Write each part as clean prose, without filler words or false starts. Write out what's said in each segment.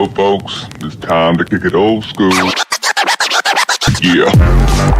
Well, folks, it's time to kick it old school. Yeah.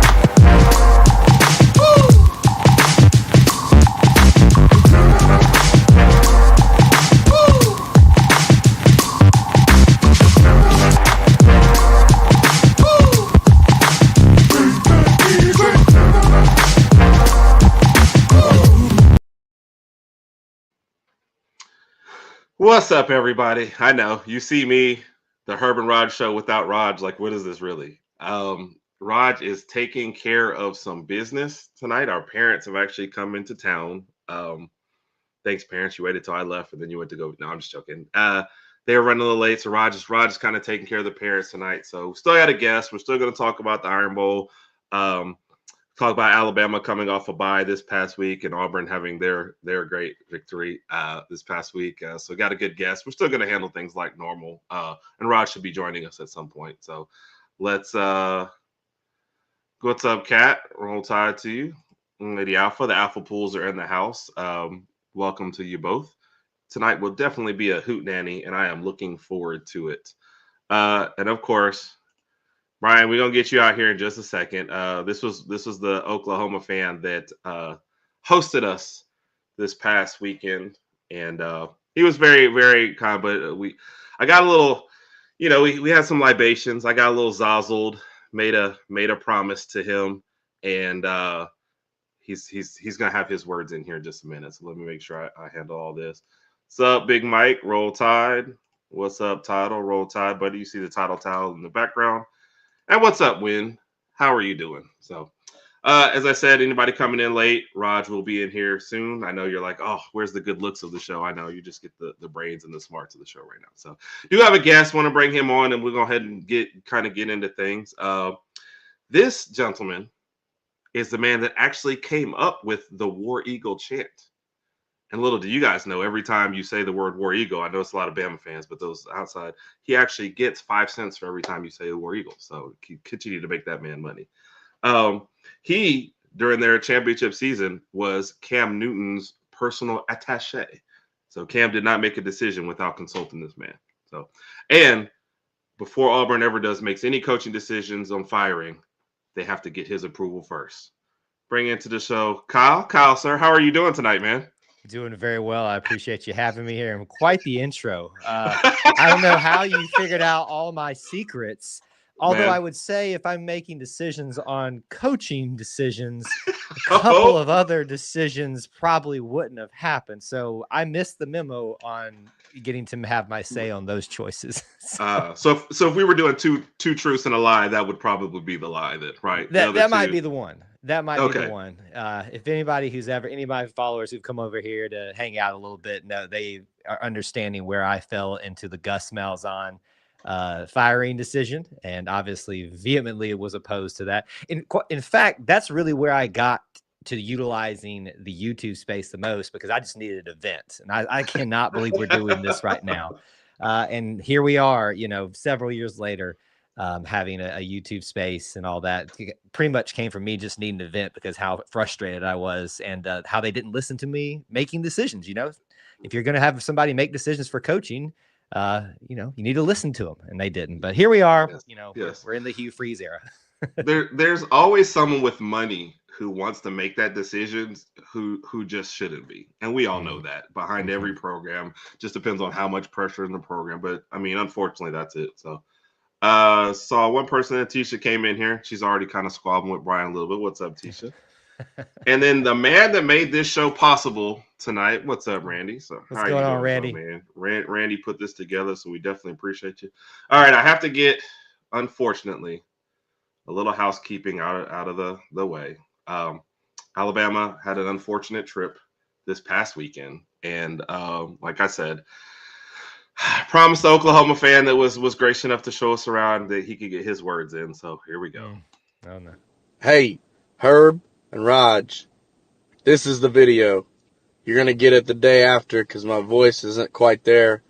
What's up, everybody? I know you see me, the Herb and Raj show without Raj. Like, what is this really? Raj is taking care of some business tonight. Our parents have actually come into town. Thanks, parents. You waited till I left and then you went to go. No, I'm just joking. They were running a little late, so Raj is kind of taking care of the parents tonight. So we still got a guest. We're still going to talk about the Iron Bowl. Talk about Alabama coming off a bye this past week and Auburn having their great victory this past week. So got a good guest. We're still going to handle things like normal. And Raj should be joining us at some point. So let's what's up, Kat? Roll Tide to you. Lady Alpha. The Alpha Pools are in the house. Welcome to you both. Tonight will definitely be a hootenanny, and I am looking forward to it. And of course, Brian, we're gonna get you out here in just a second. This was the Oklahoma fan that hosted us this past weekend, and he was very, very kind. But I got a little, we had some libations. I got a little zazzled. Made a promise to him, and he's gonna have his words in here in just a minute. So let me make sure I handle all this. What's up, Big Mike? Roll Tide. What's up, Title? Roll Tide, buddy. You see the title towel in the background. And what's up, Win? How are you doing? So, as I said, anybody coming in late, Raj will be in here soon. I know you're like, oh, where's the good looks of the show? I know you just get the brains and the smarts of the show right now. So, do have a guest, want to bring him on, and we'll go ahead and get into things. This gentleman is the man that actually came up with the War Eagle chant. And little do you guys know, every time you say the word War Eagle, I know it's a lot of Bama fans, but those outside, he actually gets 5 cents for every time you say the War Eagle. So continue to make that man money. He, during their championship season, was Cam Newton's personal attaché. So Cam did not make a decision without consulting this man. So, and before Auburn ever makes any coaching decisions on firing, they have to get his approval first. Bring into the show, Kyle. Kyle, sir, how are you doing tonight, man? Doing very well. I appreciate you having me here. And quite the intro. I don't know how you figured out all my secrets. Although I would say if I'm making decisions on coaching decisions, a couple of other decisions probably wouldn't have happened. So I missed the memo on getting to have my say on those choices. So if we were doing two truths and a lie, that would probably be the lie, right? That might be the one. That might be the one. If any of my followers who've come over here to hang out a little bit, know they are understanding where I fell into the Gus Malzahn firing decision, and obviously vehemently was opposed to that. In fact, that's really where I got to utilizing the YouTube space the most, because I just needed an event, and I cannot believe we're doing this right now. And here we are, several years later, having a YouTube space and all that. Pretty much came from me just needing an event because how frustrated I was, and how they didn't listen to me making decisions. If you're going to have somebody make decisions for coaching, you need to listen to them, and they didn't. But here we are. Yes. We're in the Hugh Freeze era. There's always someone with money who wants to make that decision who just shouldn't be, and we all know that behind every program. Just depends on how much pressure in the program, but I mean, unfortunately, that's it. So saw one person, Tisha, came in here. She's already kind of squabbling with Brian a little bit. What's up, Tisha? And then the man that made this show possible tonight. What's up, Randy? So what's going on, Randy? Man, Randy put this together, so we definitely appreciate you. All right, I have to get, unfortunately, a little housekeeping out of the way. Alabama had an unfortunate trip this past weekend, and like I said, I promised the Oklahoma fan that was gracious enough to show us around that he could get his words in. So here we go. Oh no! Hey, Herb and Raj, this is the video. You're gonna get it the day after because my voice isn't quite there,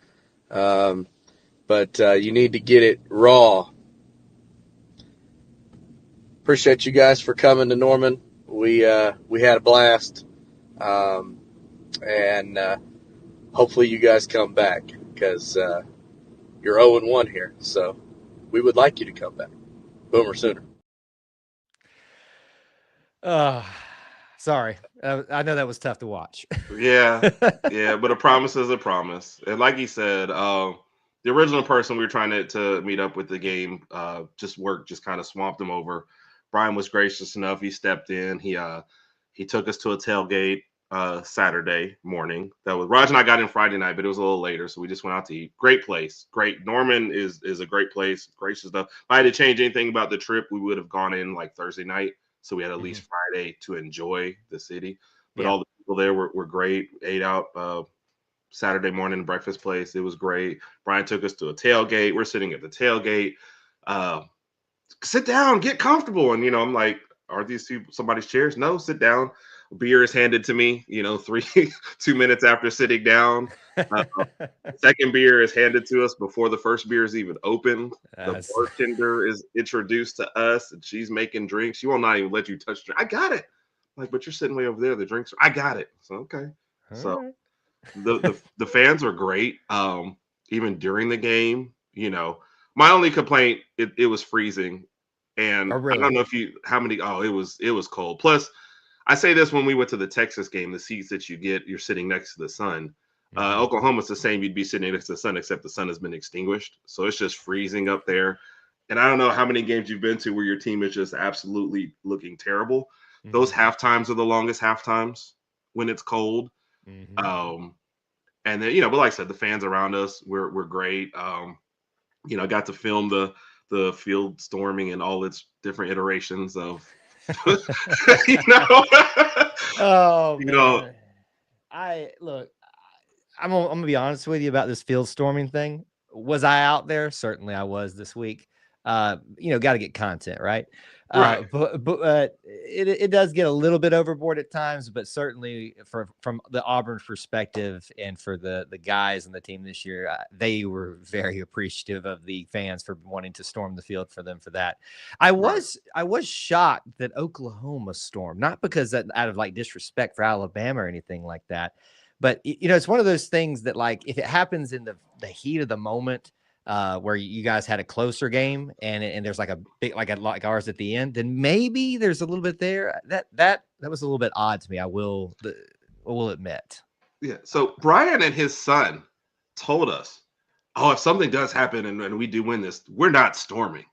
but you need to get it raw. Appreciate you guys for coming to Norman. We had a blast, and hopefully you guys come back, because You're 0-1 here, so we would like you to come back. Boomer Sooner. Sorry. I know that was tough to watch. Yeah, yeah, but a promise is a promise. And like he said, the original person we were trying to meet up with the game, just work just kind of swamped him over. Brian was gracious enough. He stepped in. He took us to a tailgate Saturday morning. That was Raj and I got in Friday night, but it was a little later, so we just went out to eat. Great place. Great. Norman is a great place. Gracious stuff. If I had to change anything about the trip, we would have gone in like Thursday night. So we had at least Friday to enjoy the city. But Yeah. all the people there were great. Ate out Saturday morning breakfast place. It was great. Brian took us to a tailgate. We're sitting at the tailgate. Uh, Sit down, get comfortable. And I'm like, are these people somebody's chairs? No, sit down. Beer is handed to me. 2 minutes after sitting down. Uh, Second beer is handed to us before the first beer is even opened. The That's- bartender is introduced to us, and she's making drinks. She will not even let you touch drink. I got it. Like, but you're sitting way over there. The drinks. I got it. So okay. So All right. the fans are great. Even during the game, my only complaint it was freezing, and Oh, I really? don't know it was cold. Plus, I say this when we went to the Texas game, the seats that you get, you're sitting next to the sun. Oklahoma's the same. You'd be sitting next to the sun, except the sun has been extinguished, so it's just freezing up there. And I don't know how many games you've been to where your team is just absolutely looking terrible. Those half times are the longest half times when it's cold. And then but like I said, the fans around us were great. I got to film the field storming and all its different iterations of you know Oh you know man. Look, I'm gonna be honest with you about this field storming thing. Was I out there? Certainly I was this week. Got to get content, right? right. But it does get a little bit overboard at times, but certainly from the Auburn perspective and for the guys and the team this year, they were very appreciative of the fans for wanting to storm the field for them for that. I was shocked that Oklahoma stormed, not because that out of like disrespect for Alabama or anything like that. But it's one of those things that, like, if it happens in the heat of the moment, where you guys had a closer game and there's like a big like ours at the end, then maybe there's a little bit there. That was a little bit odd to me. I will admit. Yeah. So Brian and his son told us, "Oh, if something does happen and we do win this, we're not storming."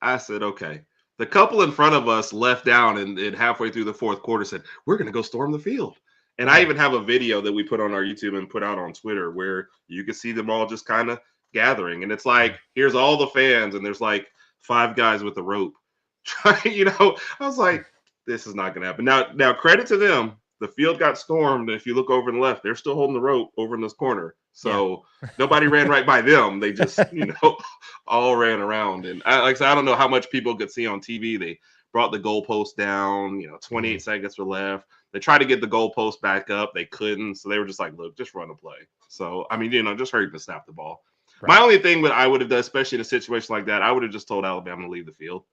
I said, "Okay." The couple in front of us left down and halfway through the fourth quarter said, "We're going to go storm the field." And I even have a video that we put on our YouTube and put out on Twitter where you can see them all just kind of gathering. And it's like, here's all the fans, and there's like 5 guys with a rope. I was like, this is not going to happen. Now, credit to them. The field got stormed. And if you look over and left, they're still holding the rope over in this corner. So nobody ran right by them. They just, all ran around. And like I said, I don't know how much people could see on TV. They brought the goalpost down. 28 seconds were left. They tried to get the goalpost back up. They couldn't. So they were just like, look, just run a play. So, I mean, just hurry to snap the ball. Right. My only thing that I would have done, especially in a situation like that, I would have just told Alabama to leave the field.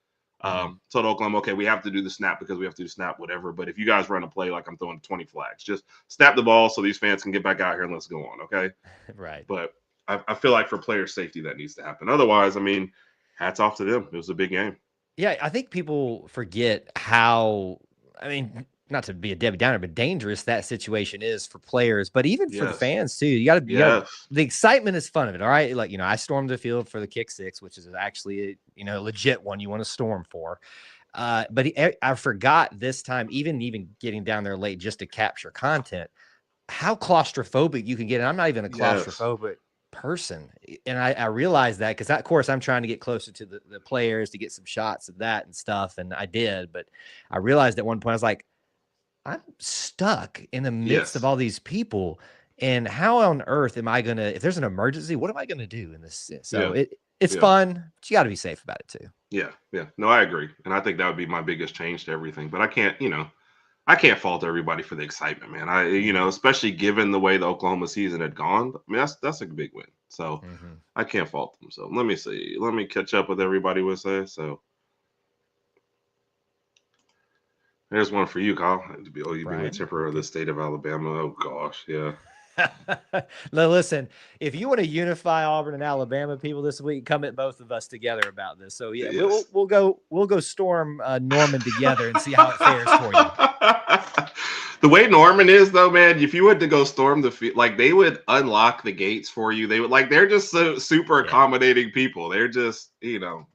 Told Oklahoma, okay, we have to do the snap because we have to do snap, whatever. But if you guys run a play, like I'm throwing 20 flags, just snap the ball so these fans can get back out here and let's go on, okay? Right. But I feel like for player safety, that needs to happen. Otherwise, I mean, hats off to them. It was a big game. Yeah, I think people forget how, not to be a Debbie Downer, but dangerous that situation is for players, but even for the fans too. You got to, the excitement is fun of it. All right. Like, I stormed the field for the kick six, which is actually, a legit one you want to storm for. But I forgot this time, even getting down there late just to capture content, how claustrophobic you can get. And I'm not even a claustrophobic person. And I realized that because, of course, I'm trying to get closer to the players to get some shots of that and stuff. And I did. But I realized at one point, I was like, I'm stuck in the midst of all these people. And how on earth am I going to, if there's an emergency, what am I going to do in this? So it's fun, but you got to be safe about it too. Yeah. Yeah. No, I agree. And I think that would be my biggest change to everything. But I can't fault everybody for the excitement, man. Especially given the way the Oklahoma season had gone. I mean, that's a big win. So I can't fault them. So let me see. Let me catch up with everybody with that. So there's one for you, Kyle. You've been a temper of the state of Alabama. Oh gosh, yeah. Now, listen, if you want to unify Auburn and Alabama people this week, come at both of us together about this. So yeah, Yes. we'll go storm Norman together and see how it fares for you. The way Norman is, though, man, if you went to go storm the field, like they would unlock the gates for you. They would they're just so super accommodating people. They're just,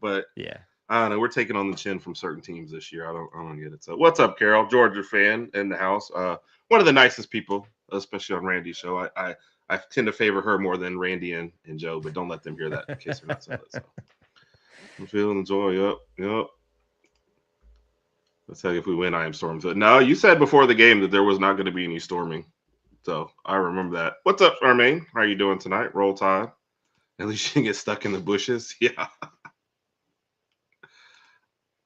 but yeah. I don't know. We're taking on the chin from certain teams this year. I don't get it. So what's up, Carol? Georgia fan in the house. One of the nicest people, especially on Randy's show. I tend to favor her more than Randy and Joe, but don't let them hear that in case they're not saying it. So I'm feeling joy. Yep. Let's tell you if we win, I am storming. So, no, you said before the game that there was not going to be any storming. So I remember that. What's up, Charmaine? How are you doing tonight? Roll Tide. At least you didn't get stuck in the bushes. Yeah.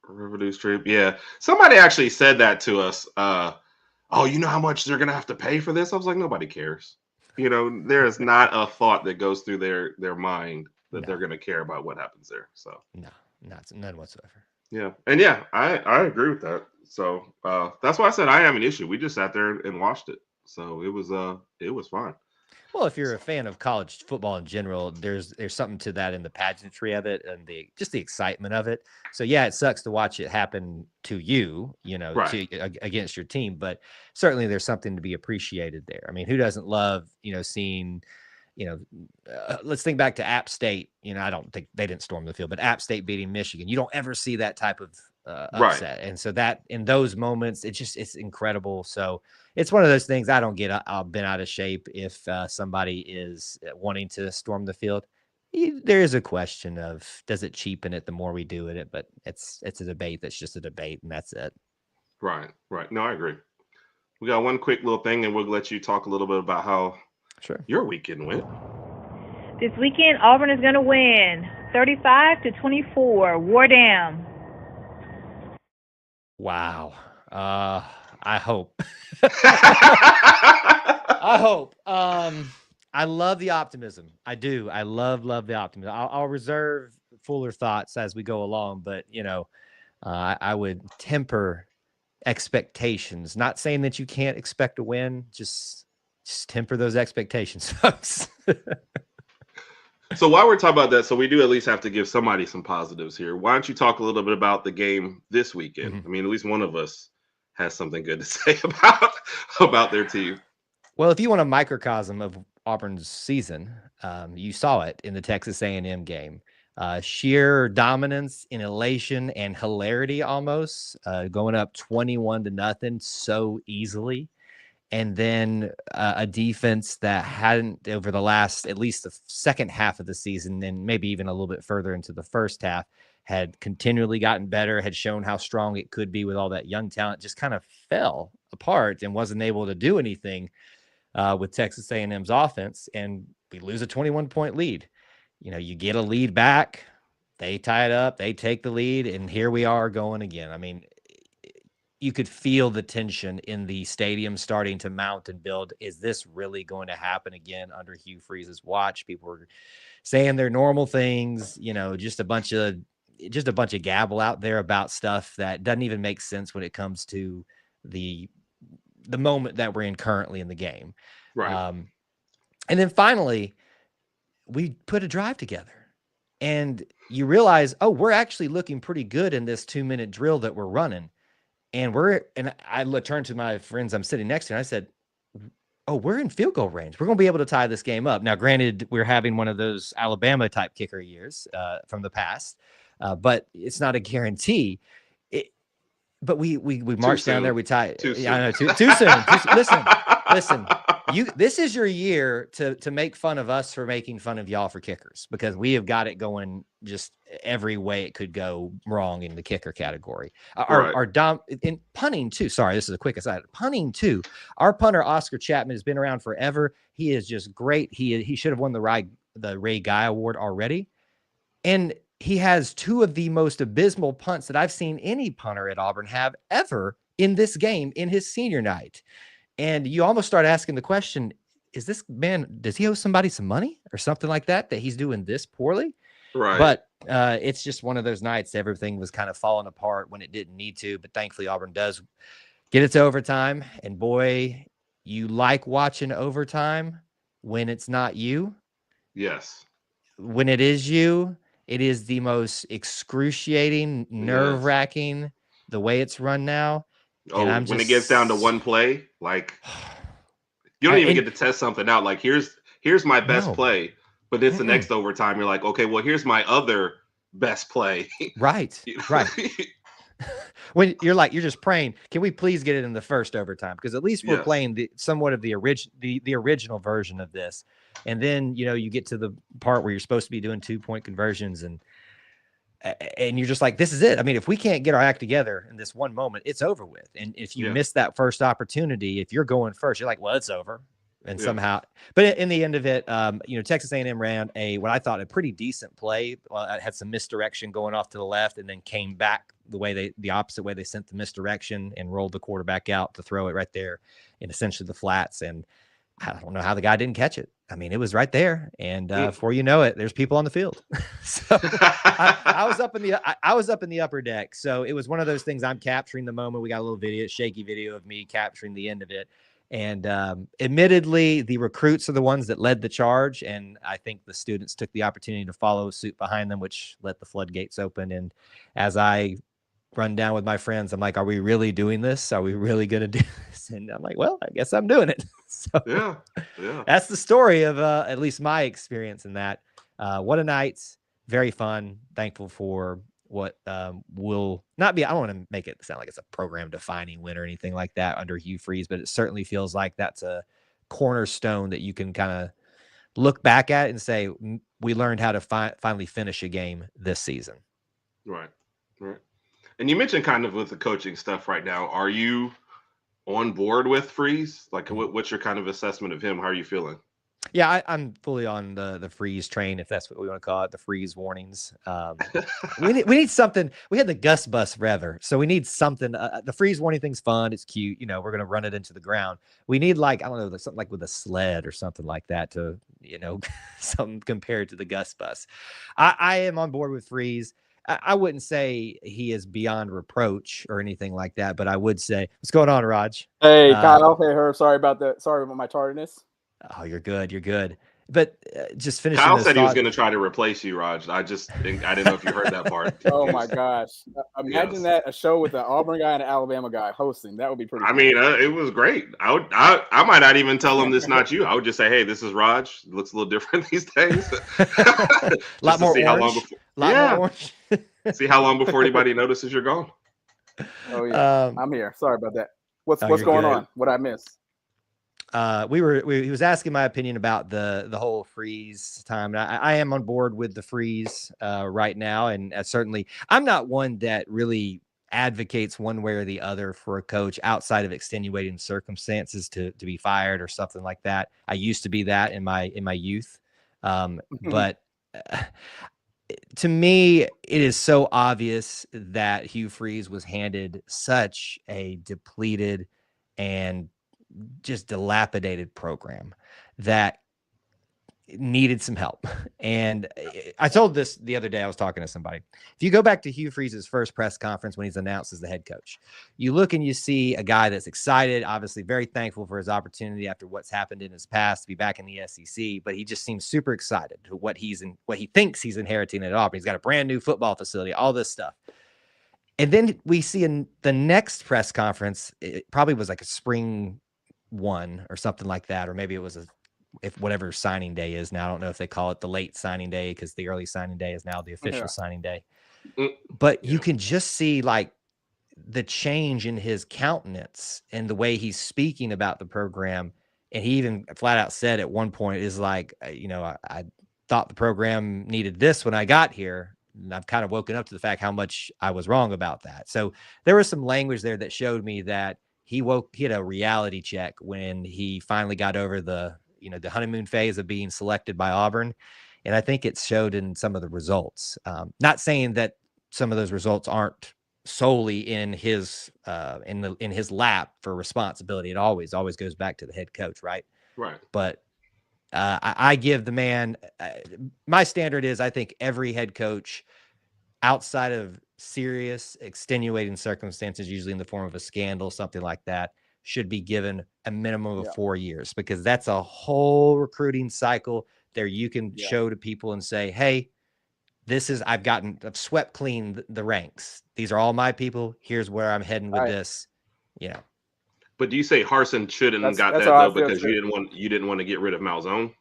Revenue stream. Yeah. Somebody actually said that to us. Oh, you know how much they're going to have to pay for this? I was like, nobody cares. There is not a thought that goes through their mind that they're going to care about what happens there. So no, none whatsoever. Yeah. And yeah, I agree with that. So that's why I said I have an issue. We just sat there and watched it. So it was fine. Well, if you're a fan of college football in general, there's something to that in the pageantry of it and the excitement of it. So yeah, it sucks to watch it happen to you, Right. against your team, but certainly there's something to be appreciated there. I mean, who doesn't love, seeing, let's think back to App State. I don't think they didn't storm the field, but App State beating Michigan. You don't ever see that type of upset. And so that in those moments, it's incredible. So it's one of those things I don't get bent out of shape if somebody is wanting to storm the field. There is a question of, does it cheapen it the more we do it? But it's a debate. That's just a debate, and that's it. Right. No, I agree. We got one quick little thing, and we'll let you talk a little bit about how your weekend went. This weekend, Auburn is going to win 35-24. War down. Wow. I hope. I hope. I love the optimism. I do. I love the optimism. I'll reserve fuller thoughts as we go along, but I would temper expectations. Not saying that you can't expect a win. Just temper those expectations, folks. So while we're talking about that, so we do at least have to give somebody some positives here. Why don't you talk a little bit about the game this weekend? Mm-hmm. I mean, at least one of us has something good to say about their team. Well, if you want a microcosm of Auburn's season, you saw it in the Texas A&M game. Sheer dominance in elation and hilarity almost, going up 21-0 so easily. And then a defense that hadn't, over the last, at least the second half of the season, and maybe even a little bit further into the first half, had continually gotten better, had shown how strong it could be with all that young talent, just kind of fell apart and wasn't able to do anything with Texas A&M's offense. And we lose a 21-point lead. You get a lead back, they tie it up, they take the lead, and here we are going again. I mean, you could feel the tension in the stadium starting to mount and build. Is this really going to happen again under Hugh Freeze's watch? People were saying their normal things, just a bunch of gabble out there about stuff that doesn't even make sense when it comes to the moment that we're in currently in the game. Right. And then finally, we put a drive together. And you realize, oh, we're actually looking pretty good in this 2-minute drill that we're running. And I turned to my friends I'm sitting next to, and I said, oh, we're in field goal range. We're going to be able to tie this game up. Now, granted, we're having one of those Alabama type kicker years from the past, but it's not a guarantee. But we marched down there. We tied. Too soon. I know, too soon. Listen. This is your year to make fun of us for making fun of y'all for kickers, because we have got it going just every way it could go wrong in the kicker category. In punting too. Sorry, this is a quick aside. Punting too. Our punter Oscar Chapman has been around forever. He is just great. He should have won the Ray Guy Award already, and he has two of the most abysmal punts that I've seen any punter at Auburn have ever in this game in his senior night. And you almost start asking the question, is this man, does he owe somebody some money or something like that he's doing this poorly? Right. But it's just one of those nights everything was kind of falling apart when it didn't need to. But thankfully, Auburn does get it to overtime. And boy, you like watching overtime when it's not you. Yes. When it is you, it is the most excruciating, nerve-wracking, the way it's run now. And I'm when it just gets down to one play, like you don't even get to test something out. Like here's my best play, but it's the next overtime. You're like, okay, well here's my other best play. Right. When you're just praying, can we please get it in the first overtime? Because at least we're playing somewhat of the original version of this. And then, you get to the part where you're supposed to be doing 2-point conversions and you're just like, this is it. I mean, if we can't get our act together in this one moment, it's over with. And if you miss that first opportunity, if you're going first, you're like, well, it's over. And somehow, but in the end of it, Texas A&M ran what I thought a pretty decent play. It had some misdirection going off to the left and then came back the opposite way they sent the misdirection and rolled the quarterback out to throw it right there in essentially the flats. And I don't know how the guy didn't catch it. I mean, it was right there. And before you know it, there's people on the field. So I was up in the upper deck. So it was one of those things. I'm capturing the moment. We got a little shaky video of me capturing the end of it. And admittedly, the recruits are the ones that led the charge. And I think the students took the opportunity to follow suit behind them, which let the floodgates open. And as I run down with my friends, I'm like, are we really doing this? Are we really going to do this? And I'm like, well, I guess I'm doing it. So that's the story of at least my experience in that. What a night. Very fun. Thankful for what will not be, I don't want to make it sound like it's a program defining win or anything like that under Hugh Freeze, but it certainly feels like that's a cornerstone that you can kind of look back at and say, we learned how to finally finish a game this season. Right. And you mentioned kind of with the coaching stuff right now, are you on board with Freeze? Like what's your kind of assessment of him? How are you feeling? Yeah, I'm fully on the freeze train, if that's what we want to call it, the freeze warnings. We need something. We had the Gus Bus forever, so we need something. The freeze warning thing's fun. It's cute. We're going to run it into the ground. We need I don't know, something like with a sled or something like that to, something compared to the Gus Bus. I am on board with Freeze. I wouldn't say he is beyond reproach or anything like that, but I would say, what's going on, Raj? Hey, Kyle. Hey, Herb. Sorry about that. Sorry about my tardiness. Oh, you're good. But just finishing. Kyle said he was going to try to replace you, Raj. I didn't know if you heard that part. Oh my gosh! Imagine that, a show with an Auburn guy and an Alabama guy hosting. That would be pretty. I mean, it was great. I might not even tell him this not you. I would just say, hey, this is Raj. It looks a little different these days. A lot more orange. More orange. See how long before anybody notices you're gone. Oh yeah, I'm here. Sorry about that. What's going on? What I missed? He was asking my opinion about the whole freeze time. And I am on board with the freeze right now. And certainly I'm not one that really advocates one way or the other for a coach outside of extenuating circumstances to be fired or something like that. I used to be that in my youth. But to me, it is so obvious that Hugh Freeze was handed such a depleted and just dilapidated program that needed some help. And I told this the other day, I was talking to somebody. If you go back to Hugh Freeze's first press conference when he's announced as the head coach, you look and you see a guy that's excited, obviously very thankful for his opportunity after what's happened in his past to be back in the SEC, but he just seems super excited to what he thinks he's inheriting at Auburn. He's got a brand new football facility, all this stuff. And then we see in the next press conference, it probably was like a spring one or something like that, or maybe it was if whatever signing day is now. I don't know if they call it the late signing day because the early signing day is now the official signing day. But you can just see like the change in his countenance and the way he's speaking about the program. And he even flat out said at one point is like, I thought the program needed this when I got here. And I've kind of woken up to the fact how much I was wrong about that. So there was some language there that showed me that he had a reality check when he finally got over the honeymoon phase of being selected by Auburn. And I think it showed in some of the results. Not saying that some of those results aren't solely in his in his lap for responsibility. It always goes back to the head coach, right? Right. But I give the man, my standard is I think every head coach outside of serious extenuating circumstances, usually in the form of a scandal, something like that, should be given a minimum of 4 years, because that's a whole recruiting cycle there. You can show to people and say, hey, I've swept clean the ranks. These are all my people. Here's where I'm heading with this, But do you say Harsin shouldn't have got that though, because you didn't want to get rid of Malzone?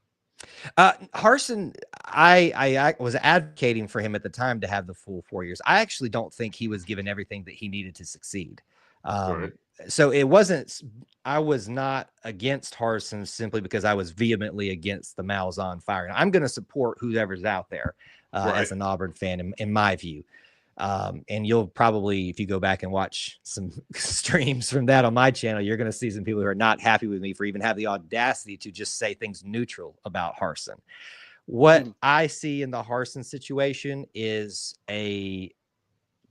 Harsin, I was advocating for him at the time to have the full 4 years. I actually don't think he was given everything that he needed to succeed. So I was not against Harsin simply because I was vehemently against the Malzahn firing. I'm going to support whoever's out there as an Auburn fan, in my view. And you'll probably, if you go back and watch some streams from that on my channel, you're going to see some people who are not happy with me for even have the audacity to just say things neutral about Harsin. What I see in the Harsin situation is a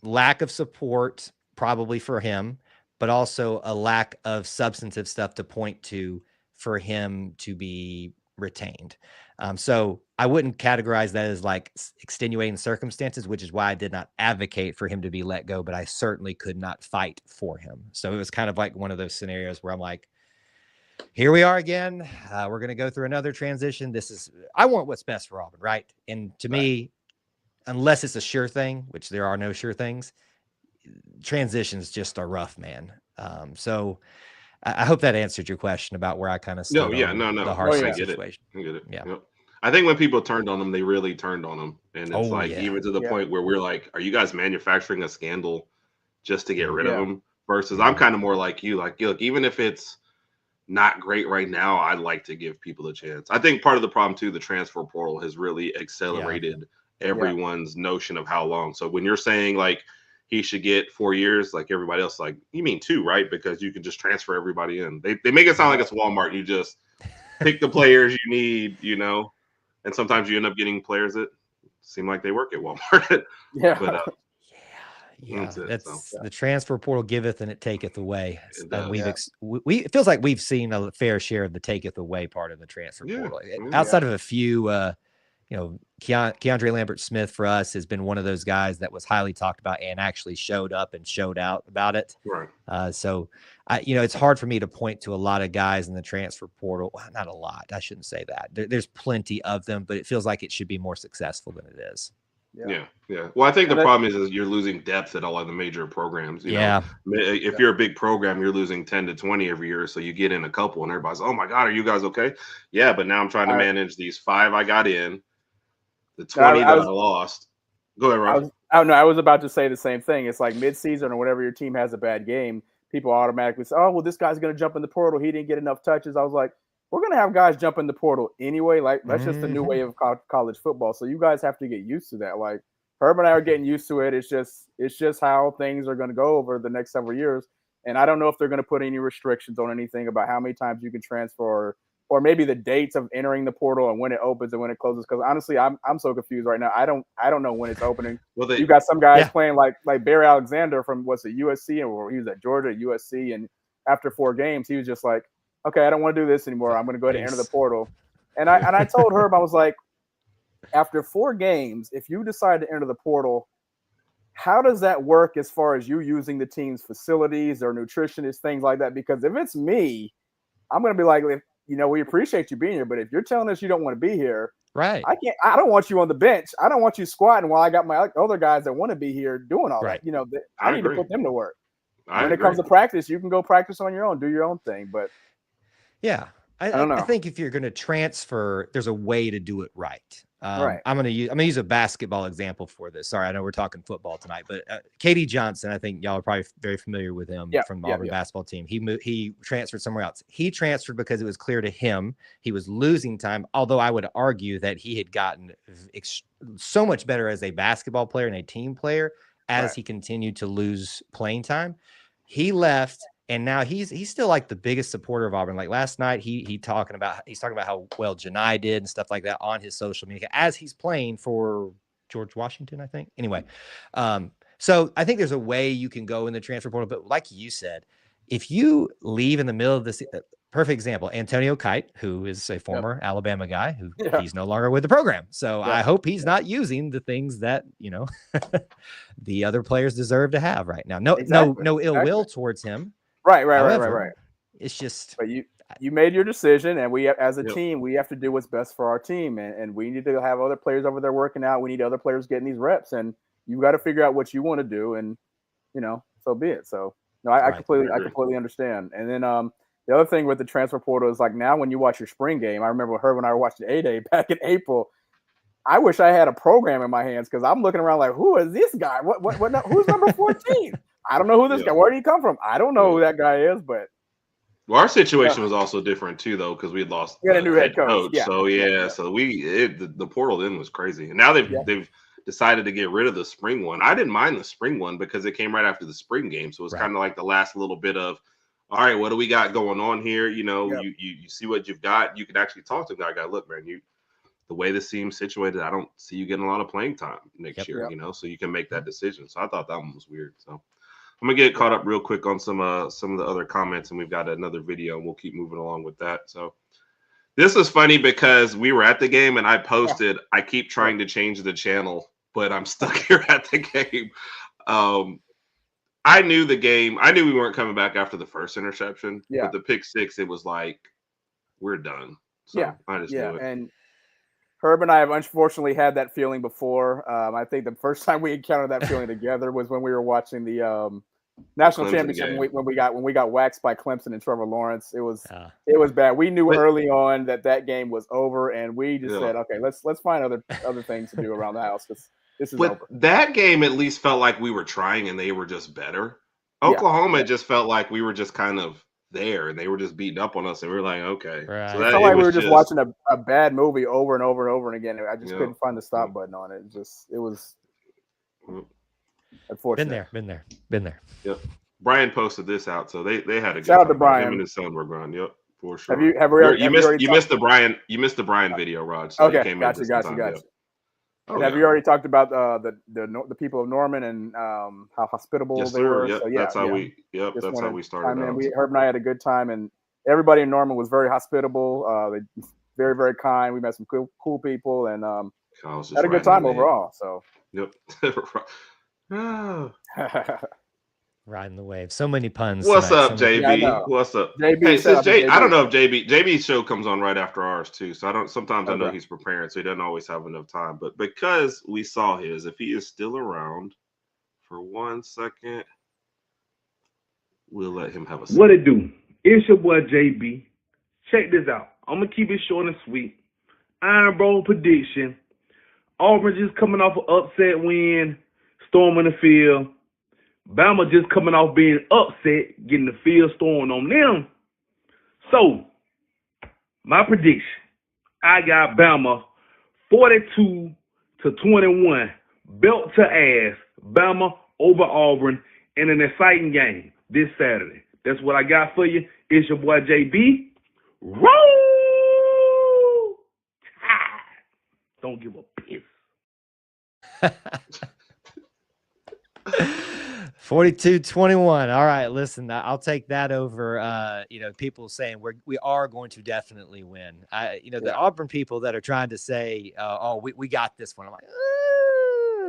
lack of support, probably for him, but also a lack of substantive stuff to point to for him to be retained. So I wouldn't categorize that as like extenuating circumstances, which is why I did not advocate for him to be let go, but I certainly could not fight for him. So it was kind of like one of those scenarios where I'm like, here we are again. We're going to go through another transition. I want what's best for Auburn, right? And to me, unless it's a sure thing, which there are no sure things, transitions just are rough, man. So I hope that answered your question about where I kind of stood. The Harsin situation. I get it. Yeah. Yep. I think when people turned on them, they really turned on them. And it's even to the point where we're like, are you guys manufacturing a scandal just to get rid of them? Versus I'm kind of more like you. Like, look, even if it's not great right now, I'd like to give people a chance. I think part of the problem too, the transfer portal has really accelerated everyone's notion of how long. So when you're saying like he should get 4 years, like everybody else, like, you mean 2, right? Because you can just transfer everybody in. They make it sound like it's Walmart. You just pick the players you need, and sometimes you end up getting players that seem like they work at Walmart. That's the transfer portal giveth and it taketh away. It feels like we've seen a fair share of the taketh away part of the transfer portal. Outside of a few, Keandre Lambert-Smith for us has been one of those guys that was highly talked about and actually showed up and showed out about it. So it's hard for me to point to a lot of guys in the transfer portal. Well, not a lot. I shouldn't say that. There's plenty of them, but it feels like it should be more successful than it is. Yeah. Well, I think the problem is you're losing depth at all of the major programs. You know? If you're a big program, you're losing 10 to 20 every year. So you get in a couple and everybody's, oh my God, are you guys okay? Yeah, but now I'm trying to manage these 5 I got in, the 20 I lost. Go ahead, Rob. I was about to say the same thing. It's like mid-season or whenever your team has a bad game, people automatically say, oh, well, this guy's going to jump in the portal. He didn't get enough touches. I was like, we're going to have guys jump in the portal anyway. Like, that's just the new way of college football. So you guys have to get used to that. Like, Herb and I are getting used to it. It's just how things are going to go over the next several years. And I don't know if they're going to put any restrictions on anything about how many times you can transfer or maybe the dates of entering the portal and when it opens and when it closes. Because honestly, I'm so confused right now. I don't know when it's opening. Well, you got some guys playing like Barry Alexander from USC, or he was at Georgia, USC, and after 4 games, he was just like, okay, I don't want to do this anymore. I'm going to go ahead and enter the portal. And I told Herb, I was like, after 4 games, if you decide to enter the portal, how does that work as far as you using the team's facilities or nutritionists, things like that? Because if it's me, I'm going to be like, we appreciate you being here, but if you're telling us you don't want to be here, right? I don't want you on the bench. I don't want you squatting while I got my other guys that want to be here doing all that. I need to put them to work. When it comes to practice, you can go practice on your own, do your own thing. But I don't know. I think if you're going to transfer, there's a way to do it right. I'm going to use a basketball example for this. Sorry, I know we're talking football tonight, but KD Johnson, I think y'all are probably very familiar with him from the Auburn basketball team. He transferred somewhere else. He transferred because it was clear to him he was losing time, although I would argue that he had gotten so much better as a basketball player and a team player as he continued to lose playing time. He left. And now he's still like the biggest supporter of Auburn. Like last night, he's talking about how well Janai did and stuff like that on his social media as he's playing for George Washington, I think. Anyway, so I think there's a way you can go in the transfer portal. But like you said, if you leave in the middle of this, perfect example, Antonio Kite, who is a former Alabama guy, who he's no longer with the program. So I hope he's not using the things that the other players deserve to have right now. No ill will towards him. Right. it's just. But you made your decision, and we as a team, we have to do what's best for our team, and we need to have other players over there working out. We need other players getting these reps, and you got to figure out what you want to do, and so be it. So no, I completely understand. And then the other thing with the transfer portal is like now when you watch your spring game, I remember when I watched the A-Day back in April. I wish I had a program in my hands because I'm looking around like, who is this guy? Who's number 14? I don't know who this guy. Where did he come from? I don't know who that guy is, but. Well, our situation was also different too, though, because we had lost a new head coach. Yeah. So so the portal then was crazy, and now they've decided to get rid of the spring one. I didn't mind the spring one because it came right after the spring game, so it was kind of like the last little bit of, all right, what do we got going on here? You see what you've got. You can actually talk to the guy. Look, man, the way this team's situated, I don't see you getting a lot of playing time next year. So you can make that decision. So I thought that one was weird. So. I'm gonna get caught up real quick on some of the other comments, and we've got another video, and we'll keep moving along with that. So this is funny because we were at the game, and I posted, I keep trying to change the channel, but I'm stuck here at the game. I knew the game. I knew we weren't coming back after the first interception. But the pick six, it was like we're done. So I just knew it. And Herb and I have unfortunately had that feeling before. I think the first time we encountered that feeling together was when we were watching the national championship when we got waxed by Clemson and Trevor Lawrence. It was bad. We knew early on that game was over, and we just said, okay, let's find other things to do around the house because this is over. That game at least felt like we were trying, and they were just better. Oklahoma just felt like we were just kind of there, and they were just beating up on us, and we were like, okay. Right. So it felt like we were just watching a bad movie over and over and over again. I just couldn't find the stop button on it. It was unfortunate. Been there. Yep. Brian posted this out, so they had a good shout out to time. Brian. Him and his son were gone. Yep, for sure. You missed the Brian video, Raj. So okay, gotcha. And have you already talked about the people of Norman and how hospitable they were? Yep, so, that's how we started. Herb and I had a good time, and everybody in Norman was very hospitable. They very, very kind. We met some cool people, and had a good time overall. So yep. Riding the wave. So many puns. What's up, JB? What's up? JB, hey, since JB, I don't know if JB's show comes on right after ours too. So I know he's preparing, so he doesn't always have enough time. But because we saw his, if he is still around for 1 second, we'll let him have a second. What it do? It's your boy JB. Check this out. I'm gonna keep it short and sweet. Iron Bowl prediction. Auburn just coming off an upset win, storming the field. Bama just coming off being upset, getting the field stormed on them. So, my prediction, I got Bama 42-21, belt to ass, Bama over Auburn in an exciting game this Saturday. That's what I got for you. It's your boy JB. Roll Tide. Don't give a piss. 42-21. All right, listen, I'll take that over. People saying we are going to definitely win. The Auburn people that are trying to say, we got this one. I'm like,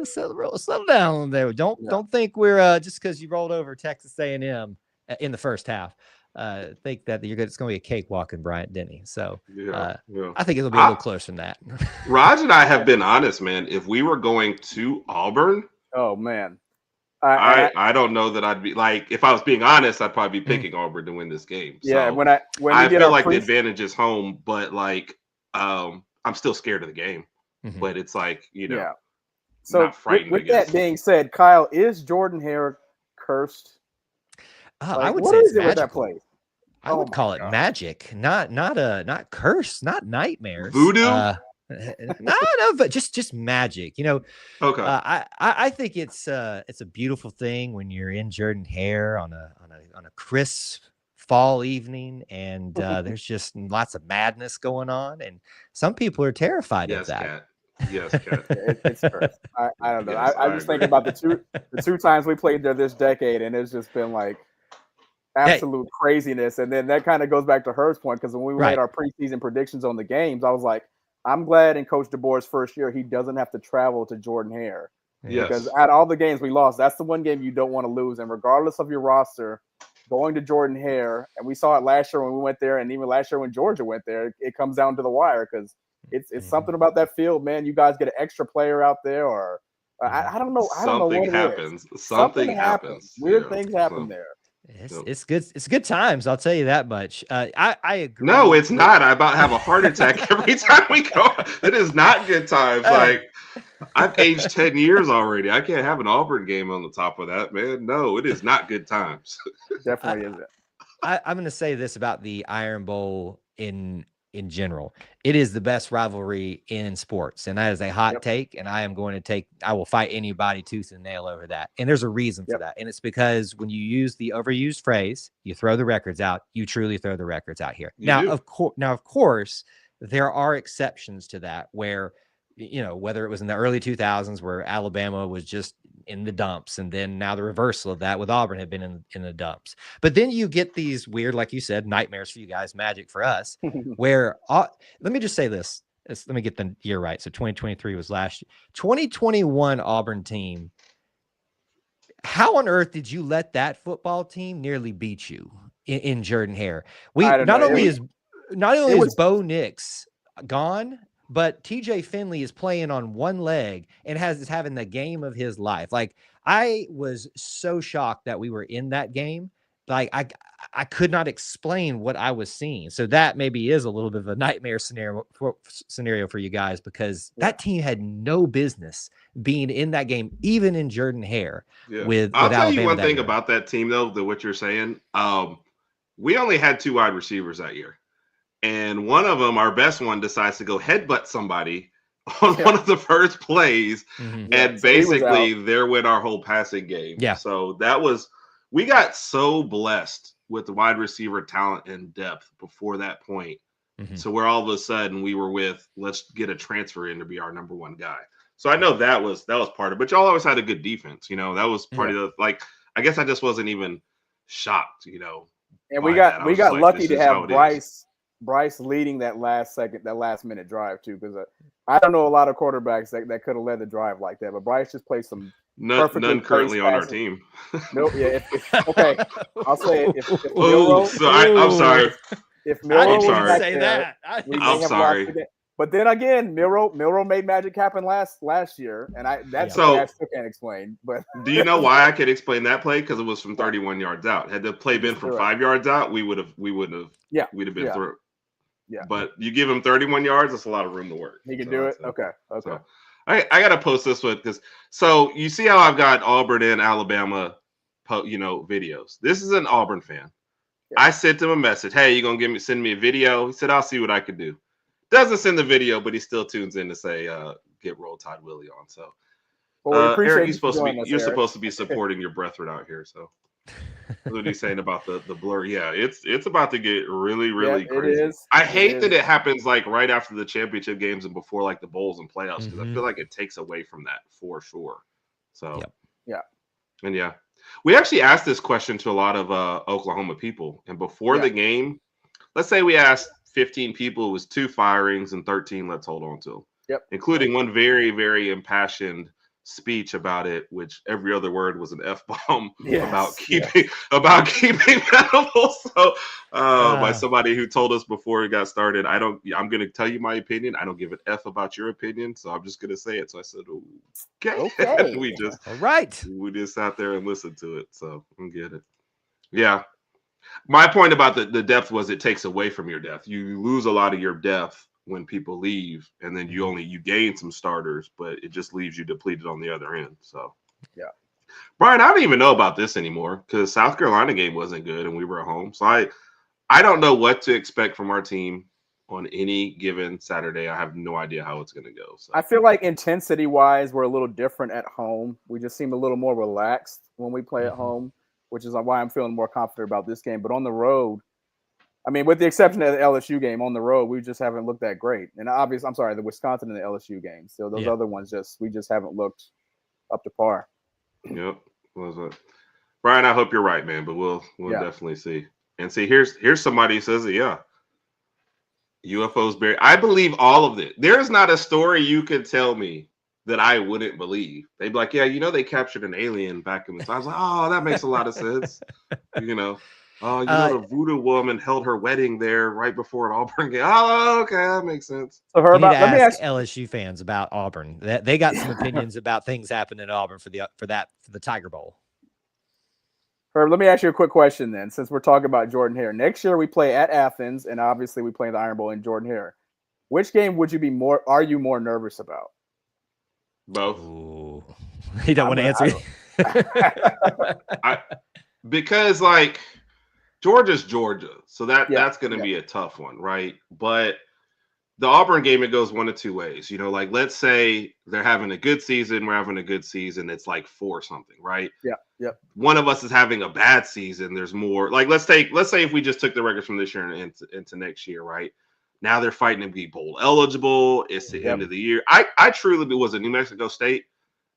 settle down there. Don't think we're just because you rolled over Texas A&M in the first half. Think that it's going to be a cakewalk in Bryant-Denny. So I think it'll be a little closer than that. Raj and I have been honest, man. If we were going to Auburn, oh man. I don't know that I'd be like, if I was being honest, I'd probably be picking Auburn to win this game. Yeah, so I feel like the advantage is home, but like I'm still scared of the game. Mm-hmm. But it's like, So not frightened. With that being said, Kyle, is Jordan Hare cursed? I would what say is it's it magical. with that play? I would call it magic, not curse, not nightmares. Voodoo. No, but just magic. Okay. I think it's a beautiful thing when you're in Jordan Hare on a crisp fall evening, and there's just lots of madness going on, and some people are terrified of that. Kat. Yes, Kat. It's cursed. I don't know. I just think about the two times we played there this decade, and it's just been like absolute craziness. And then that kind of goes back to Herb's point, because when we made our preseason predictions on the games, I was like, I'm glad in Coach DeBoer's first year he doesn't have to travel to Jordan Hare. Yes. Because at all the games we lost, that's the one game you don't want to lose. And regardless of your roster, going to Jordan Hare, and we saw it last year when we went there, and even last year when Georgia went there, it comes down to the wire because it's something about that field, man. You guys get an extra player out there, or I don't know. I don't know what happens. it is. Something happens. Weird things happen there. It's good. It's good times. I'll tell you that much. I agree. No, it's not. I about have a heart attack every time we go. It is not good times. Like I've aged 10 years already. I can't have an Auburn game on the top of that, man. No, it is not good times. Definitely isn't. I'm going to say this about the Iron Bowl in general. It is the best rivalry in sports, and that is a hot take, and I will fight anybody tooth and nail over that. And there's a reason for that. And it's because when you use the overused phrase, you throw the records out, you truly throw the records out here. Of course, there are exceptions to that where, whether it was in the early 2000s where Alabama was just in the dumps, and then now the reversal of that with Auburn had been in the dumps. But then you get these weird, like you said, nightmares for you guys, magic for us, where let me just say this. Let me get the year right. So 2023 was last year. 2021 Auburn team. How on earth did you let that football team nearly beat you in Jordan Hare? Not only is Bo Nix gone, but TJ Finley is playing on one leg and is having the game of his life. Like, I was so shocked that we were in that game. Like, I could not explain what I was seeing. So that maybe is a little bit of a nightmare scenario for you guys, because that team had no business being in that game, even in Jordan Hare. Yeah. I'll tell you one thing about that team, though, what you're saying. We only had 2 wide receivers that year. And one of them, our best one, decides to go headbutt somebody on one of the first plays. And basically there went our whole passing game. Yeah. So we got so blessed with the wide receiver talent and depth before that point. So where all of a sudden we were let's get a transfer in to be our number 1 guy. So I know that was part of it, but y'all always had a good defense. That was part of the, I guess I just wasn't even shocked, And we got lucky to have Bryce leading that last minute drive too, because I don't know a lot of quarterbacks that could have led the drive like that, but Bryce just played some none currently on our team. No, yeah. Okay, I'll say it. If I'm sorry. If Milroe didn't say that, I'm sorry. But then again, Milroe made magic happen last year, and I still can't explain. But do you know why I could explain that play? Because it was from 31 yards out. Had the play been from 5 yards out, we'd have been through. Yeah. But you give him 31 yards, that's a lot of room to work. He can do it. Okay. So, I got to post this one because you see how I've got Auburn and Alabama, videos. This is an Auburn fan. Yeah. I sent him a message. Hey, you gonna send me a video? He said, I'll see what I can do. Doesn't send the video, but he still tunes in to say, get Roll Tide Willie on. So, Eric, you're supposed to be supporting your brethren out here. So, what he's saying about the blur? Yeah, it's about to get really, really crazy. It is. I hate that it happens like right after the championship games and before like the bowls and playoffs, because I feel like it takes away from that for sure. So, and we actually asked this question to a lot of Oklahoma people, and before the game, let's say we asked 15 people, it was 2 firings and 13 let's hold on to them, including one very, very impassioned speech about it, which every other word was an F-bomb about keeping animals. So by somebody who told us before it got started, I'm going to tell you my opinion. I don't give an F about your opinion, so I'm just going to say it. So I said, okay. we just sat there and listened to it. So I get it. Yeah. My point about the depth was it takes away from your depth. You lose a lot of your depth when people leave, and then you gain some starters, but it just leaves you depleted on the other end. So Brian, I don't even know about this anymore because South Carolina game wasn't good and we were at home. So I don't know what to expect from our team on any given Saturday. I have no idea how it's going to go. So I feel like intensity wise, we're a little different at home. We just seem a little more relaxed when we play at home, which is why I'm feeling more confident about this game. But on the road, I mean, with the exception of the LSU game, on the road, we just haven't looked that great. And obviously, the Wisconsin and the LSU games. So those other ones, we just haven't looked up to par. Yep. Brian, I hope you're right, man, but we'll definitely see. And see, here's somebody who says it, UFOs buried. I believe all of it. There's not a story you could tell me that I wouldn't believe. They'd be like, yeah, they captured an alien back in the time. I was like, oh, that makes a lot of sense. The voodoo woman held her wedding there right before an Auburn game. Oh, okay, that makes sense. So You need to let me ask ask LSU fans about Auburn. They got some opinions about things happening at Auburn for the Tiger Bowl. Herb, let me ask you a quick question then, since we're talking about Jordan Hare. Next year we play at Athens, and obviously we play the Iron Bowl in Jordan Hare. Which game are you more nervous about? Both. Ooh. You don't want to answer. Because Georgia's Georgia, so that's going to be a tough one, right? But the Auburn game, it goes one of two ways. Let's say they're having a good season, we're having a good season. It's 4 something, right? Yeah. Yep. One of us is having a bad season. There's more. Let's say if we just took the records from this year and into next year, right? Now they're fighting to be bowl eligible. It's the end of the year. I truly was it New Mexico State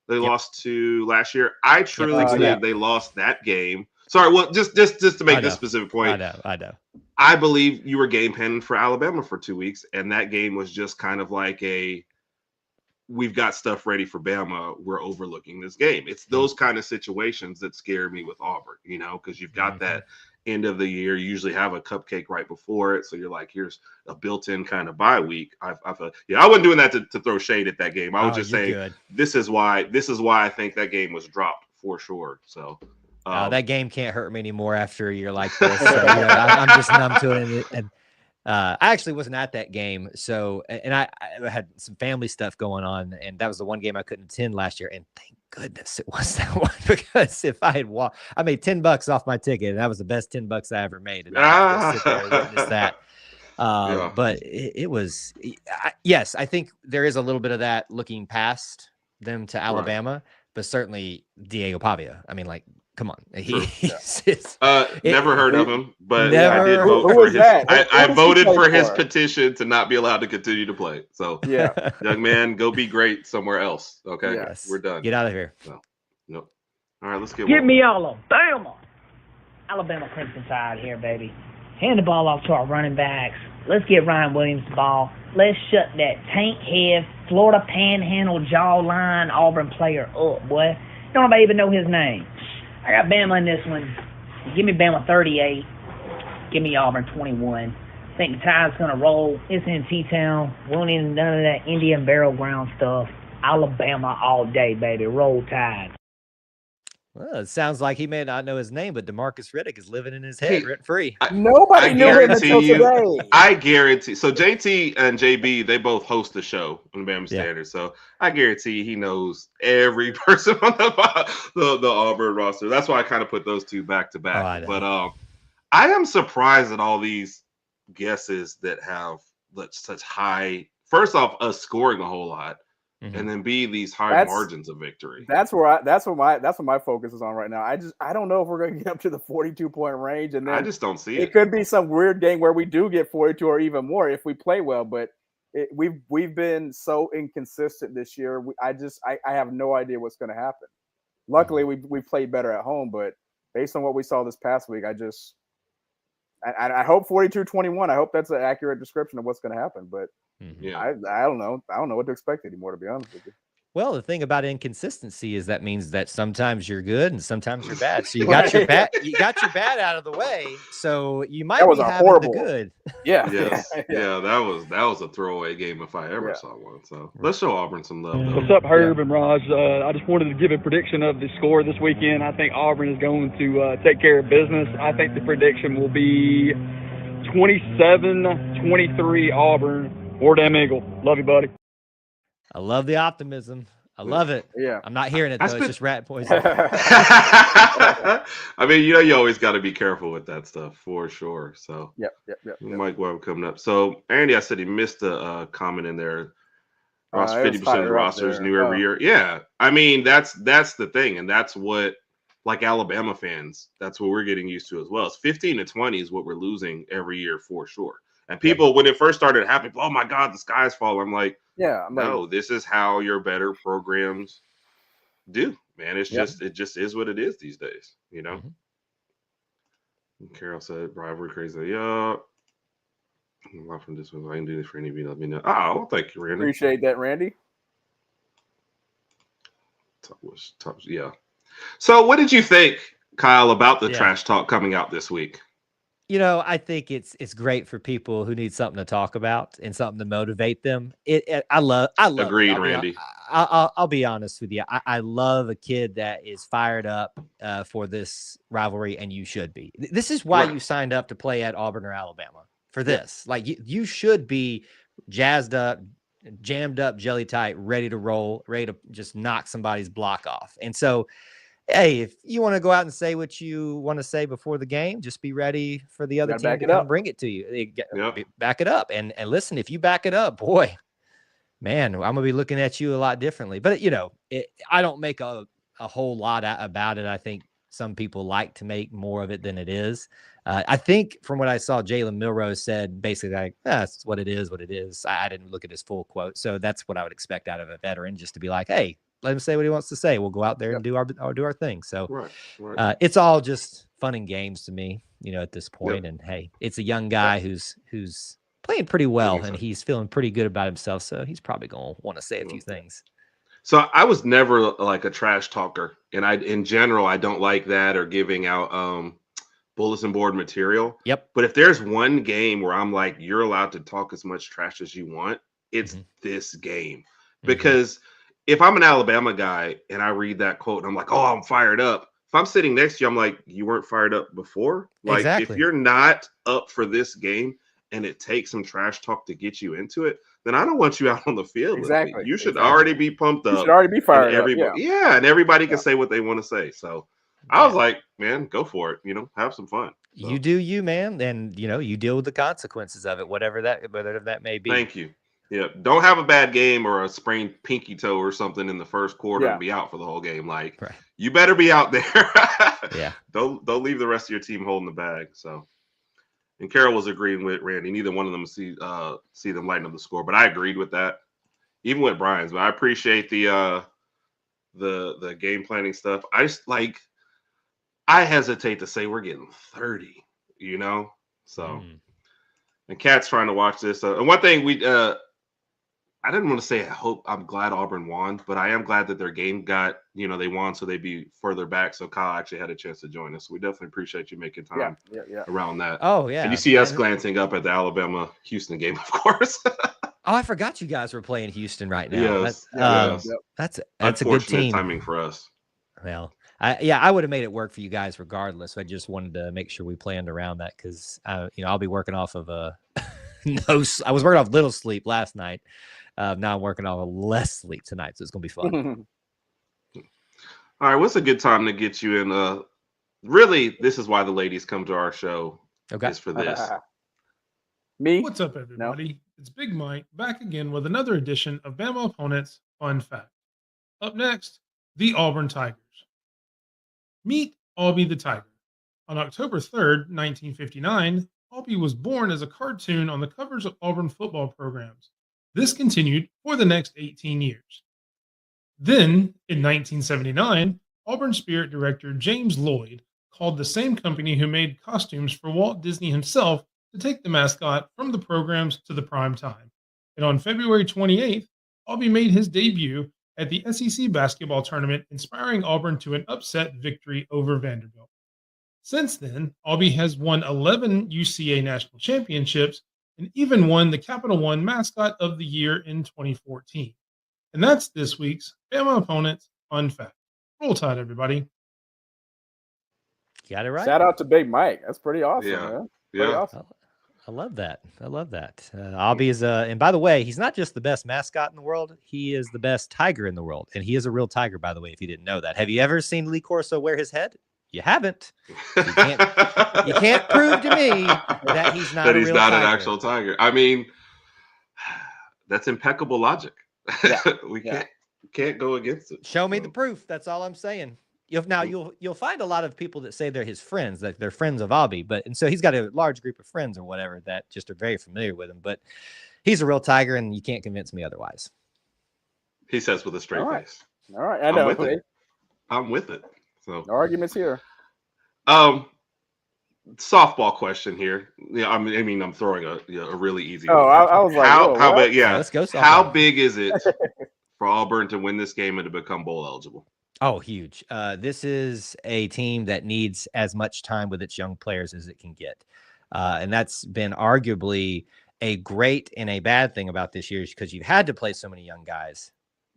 they lost to last year. I truly believe they lost that game. Sorry, well, just to make this specific point. I know. I believe you were game pending for Alabama for 2 weeks, and that game was just kind of like we've got stuff ready for Bama. We're overlooking this game. It's those kind of situations that scare me with Auburn, because you've got that end of the year. You usually have a cupcake right before it. So you're like, here's a built-in kind of bye week. I wasn't doing that to throw shade at that game. I was just saying this is why I think that game was dropped for sure. So that game can't hurt me anymore after a year like this. So, I'm just numb to it. And I actually wasn't at that game. So, and I had some family stuff going on, and that was the one game I couldn't attend last year. And thank goodness it was that one, because if I had I made $10 off my ticket, and that was the best $10 I ever made. And I had to sit there and witness that. But it was, yes, I think there is a little bit of that looking past them to Alabama, but certainly Diego Pavia. I mean, come on. Never heard of him, but never, I did vote for his. I voted for his petition to not be allowed to continue to play. So, young man, go be great somewhere else. Okay, we're done. Get out of here. Nope. All right, let's get. Give me Alabama. Alabama Crimson Tide here, baby. Hand the ball off to our running backs. Let's get Ryan Williams the ball. Let's shut that tank head, Florida Panhandle jawline Auburn player up, boy. Don't nobody even know his name. I got Bama in this one. Give me Bama 38. Give me Auburn 21. I think the Tide's going to roll. It's in T-Town. We don't need none of that Indian Barrel Ground stuff. Alabama all day, baby. Roll Tide. Well, it sounds like he may not know his name, but DeMarcus Riddick is living in his head rent free. Nobody knew him until today. I guarantee. So JT and JB, they both host the show on Bama Standard. So I guarantee he knows every person on the Auburn roster. That's why I kind of put those two back to back. But I am surprised at all these guesses that have such high. First off, us scoring a whole lot. And then these high margins of victory. That's what my focus is on right now. I don't know if we're going to get up to the 42-point range, and then I just don't see it. It could be some weird game where we do get 42 or even more if we play well. But we've been so inconsistent this year. I have no idea what's going to happen. Luckily, we played better at home, but based on what we saw this past week, I hope 42-21. I hope that's an accurate description of what's going to happen, but. I don't know. I don't know what to expect anymore, to be honest with you. Well, the thing about inconsistency is that means that sometimes you're good and sometimes you're bad. So you got your bad, out of the way. So you might be having the good. Yeah. That was a throwaway game if I ever saw one. So let's show Auburn some love. Though. What's up, Herb and Raj? I just wanted to give a prediction of the score this weekend. I think Auburn is going to take care of business. I think the prediction will be 27-23 Auburn. Or damn Eagle. Love you, buddy. I love the optimism. I love it. Yeah. I'm not hearing it, though. It's just rat poison. I mean, you always got to be careful with that stuff, for sure. So, Yep. Mike Webb coming up. So, Andy, I said he missed a comment in there. Ross, 50% of the roster is new every year. Yeah. I mean, that's the thing. And that's what, like Alabama fans, that's what we're getting used to as well. It's 15-20 is what we're losing every year, for sure. And people, when it first started happening, oh my God, the sky's falling. I'm like, no, this is how your better programs do, man. It just is what it is these days, Carol said, rivalry crazy. Yeah. I'm not from this one. I can do this for any of you. Let me know. Oh, well, thank you, Randy. Appreciate that, Randy. Yeah. So what did you think, Kyle, about the Yeah. trash talk coming out this week? I think it's great for people who need something to talk about and something to motivate them. I love Agreed, it. Randy. I'll be honest with you. I love a kid that is fired up for this rivalry, and you should be. This is why Right. you signed up to play at Auburn or Alabama for this. Like you should be jazzed up, jammed up, jelly tight, ready to roll, ready to just knock somebody's block off. And so, hey, if you want to go out and say what you want to say before the game, just be ready for the other team to come bring it to you. Back it up. And listen, if you back it up, boy, man, I'm going to be looking at you a lot differently. But, I don't make a whole lot about it. I think some people like to make more of it than it is. I think from what I saw, Jalen Milrose said basically like, that's what it is, what it is. I didn't look at his full quote. So that's what I would expect out of a veteran, just to be like, hey, let him say what he wants to say. We'll go out there and do our thing. So right. It's all just fun and games to me, at this point. And hey, it's a young guy who's playing pretty well, and he's feeling pretty good about himself. So he's probably going to want to say a few things. So I was never like a trash talker, and in general, I don't like that or giving out bulletin board material. Yep. But if there's one game where I'm like, you're allowed to talk as much trash as you want, it's this game. Because if I'm an Alabama guy and I read that quote and I'm like, oh, I'm fired up. If I'm sitting next to you, I'm like, you weren't fired up before? Like, if you're not up for this game and it takes some trash talk to get you into it, then I don't want you out on the field. Exactly. You should already be pumped up. You should already be fired up. Yeah, and everybody can say what they want to say. So I was like, man, go for it. Have some fun. So. You do you, man, and you deal with the consequences of it, whatever that may be. Thank you. Yeah, don't have a bad game or a sprained pinky toe or something in the first quarter and be out for the whole game. Like, you better be out there. Yeah. Don't leave the rest of your team holding the bag. So, and Carol was agreeing with Randy. Neither one of them see them lighten up the score, but I agreed with that. Even with Brian's, but I appreciate the game planning stuff. I hesitate to say we're getting 30. So. And Kat's trying to watch this. And one thing I didn't want to say I'm glad Auburn won, but I am glad that their game got, they won, so they'd be further back. So Kyle actually had a chance to join us. So we definitely appreciate you making time around that. Oh, yeah. And you see us glancing up at the Alabama-Houston game, of course. Oh, I forgot you guys were playing Houston right now. Yes. That's a good team. Timing for us. Well, I would have made it work for you guys regardless. I just wanted to make sure we planned around that because, I'll be working off of I was working off little sleep last night. Now I'm working off less sleep tonight, so it's going to be fun. All right, what's a good time to get you in? Really, this is why the ladies come to our show. Okay. Is for this. Me? What's up, everybody? It's Big Mike back again with another edition of Bama Opponents Fun Fact. Up next, the Auburn Tigers. Meet Albie the Tiger. On October 3rd, 1959, Albie was born as a cartoon on the covers of Auburn football programs. This continued for the next 18 years. Then, in 1979, Auburn Spirit director James Lloyd called the same company who made costumes for Walt Disney himself to take the mascot from the programs to the prime time. And on February 28th, Albie made his debut at the SEC basketball tournament, inspiring Auburn to an upset victory over Vanderbilt. Since then, Albie has won 11 UCA national championships and even won the Capital One Mascot of the Year in 2014. And that's this week's Bama Opponents Fun Fact. Roll Tide, everybody. Got it right. Shout out to Big Mike. That's pretty awesome, Yeah. man. Yeah. Pretty awesome. I love that. Albie is and by the way, he's not just the best mascot in the world. He is the best tiger in the world. And he is a real tiger, by the way, if you didn't know that. Have you ever seen Lee Corso wear his head? You haven't. You can't prove to me that he's not an actual tiger. I mean, that's impeccable logic. Yeah. We can't go against it. Show me the proof. That's all I'm saying. You'll find a lot of people that say they're his friends, that they're friends of Albie, and so he's got a large group of friends or whatever that just are very familiar with him. But he's a real tiger, and you can't convince me otherwise. He says with a straight face. All right, I know. I'm with it. So no arguments here. Softball question here. Yeah, I mean, I'm throwing a really easy. Oh, one. I was like, how big? Yeah, let's go. Softball. How big is it for Auburn to win this game and to become bowl eligible? Oh, huge. This is a team that needs as much time with its young players as it can get. And that's been arguably a great and a bad thing about this year, because you've had to play so many young guys.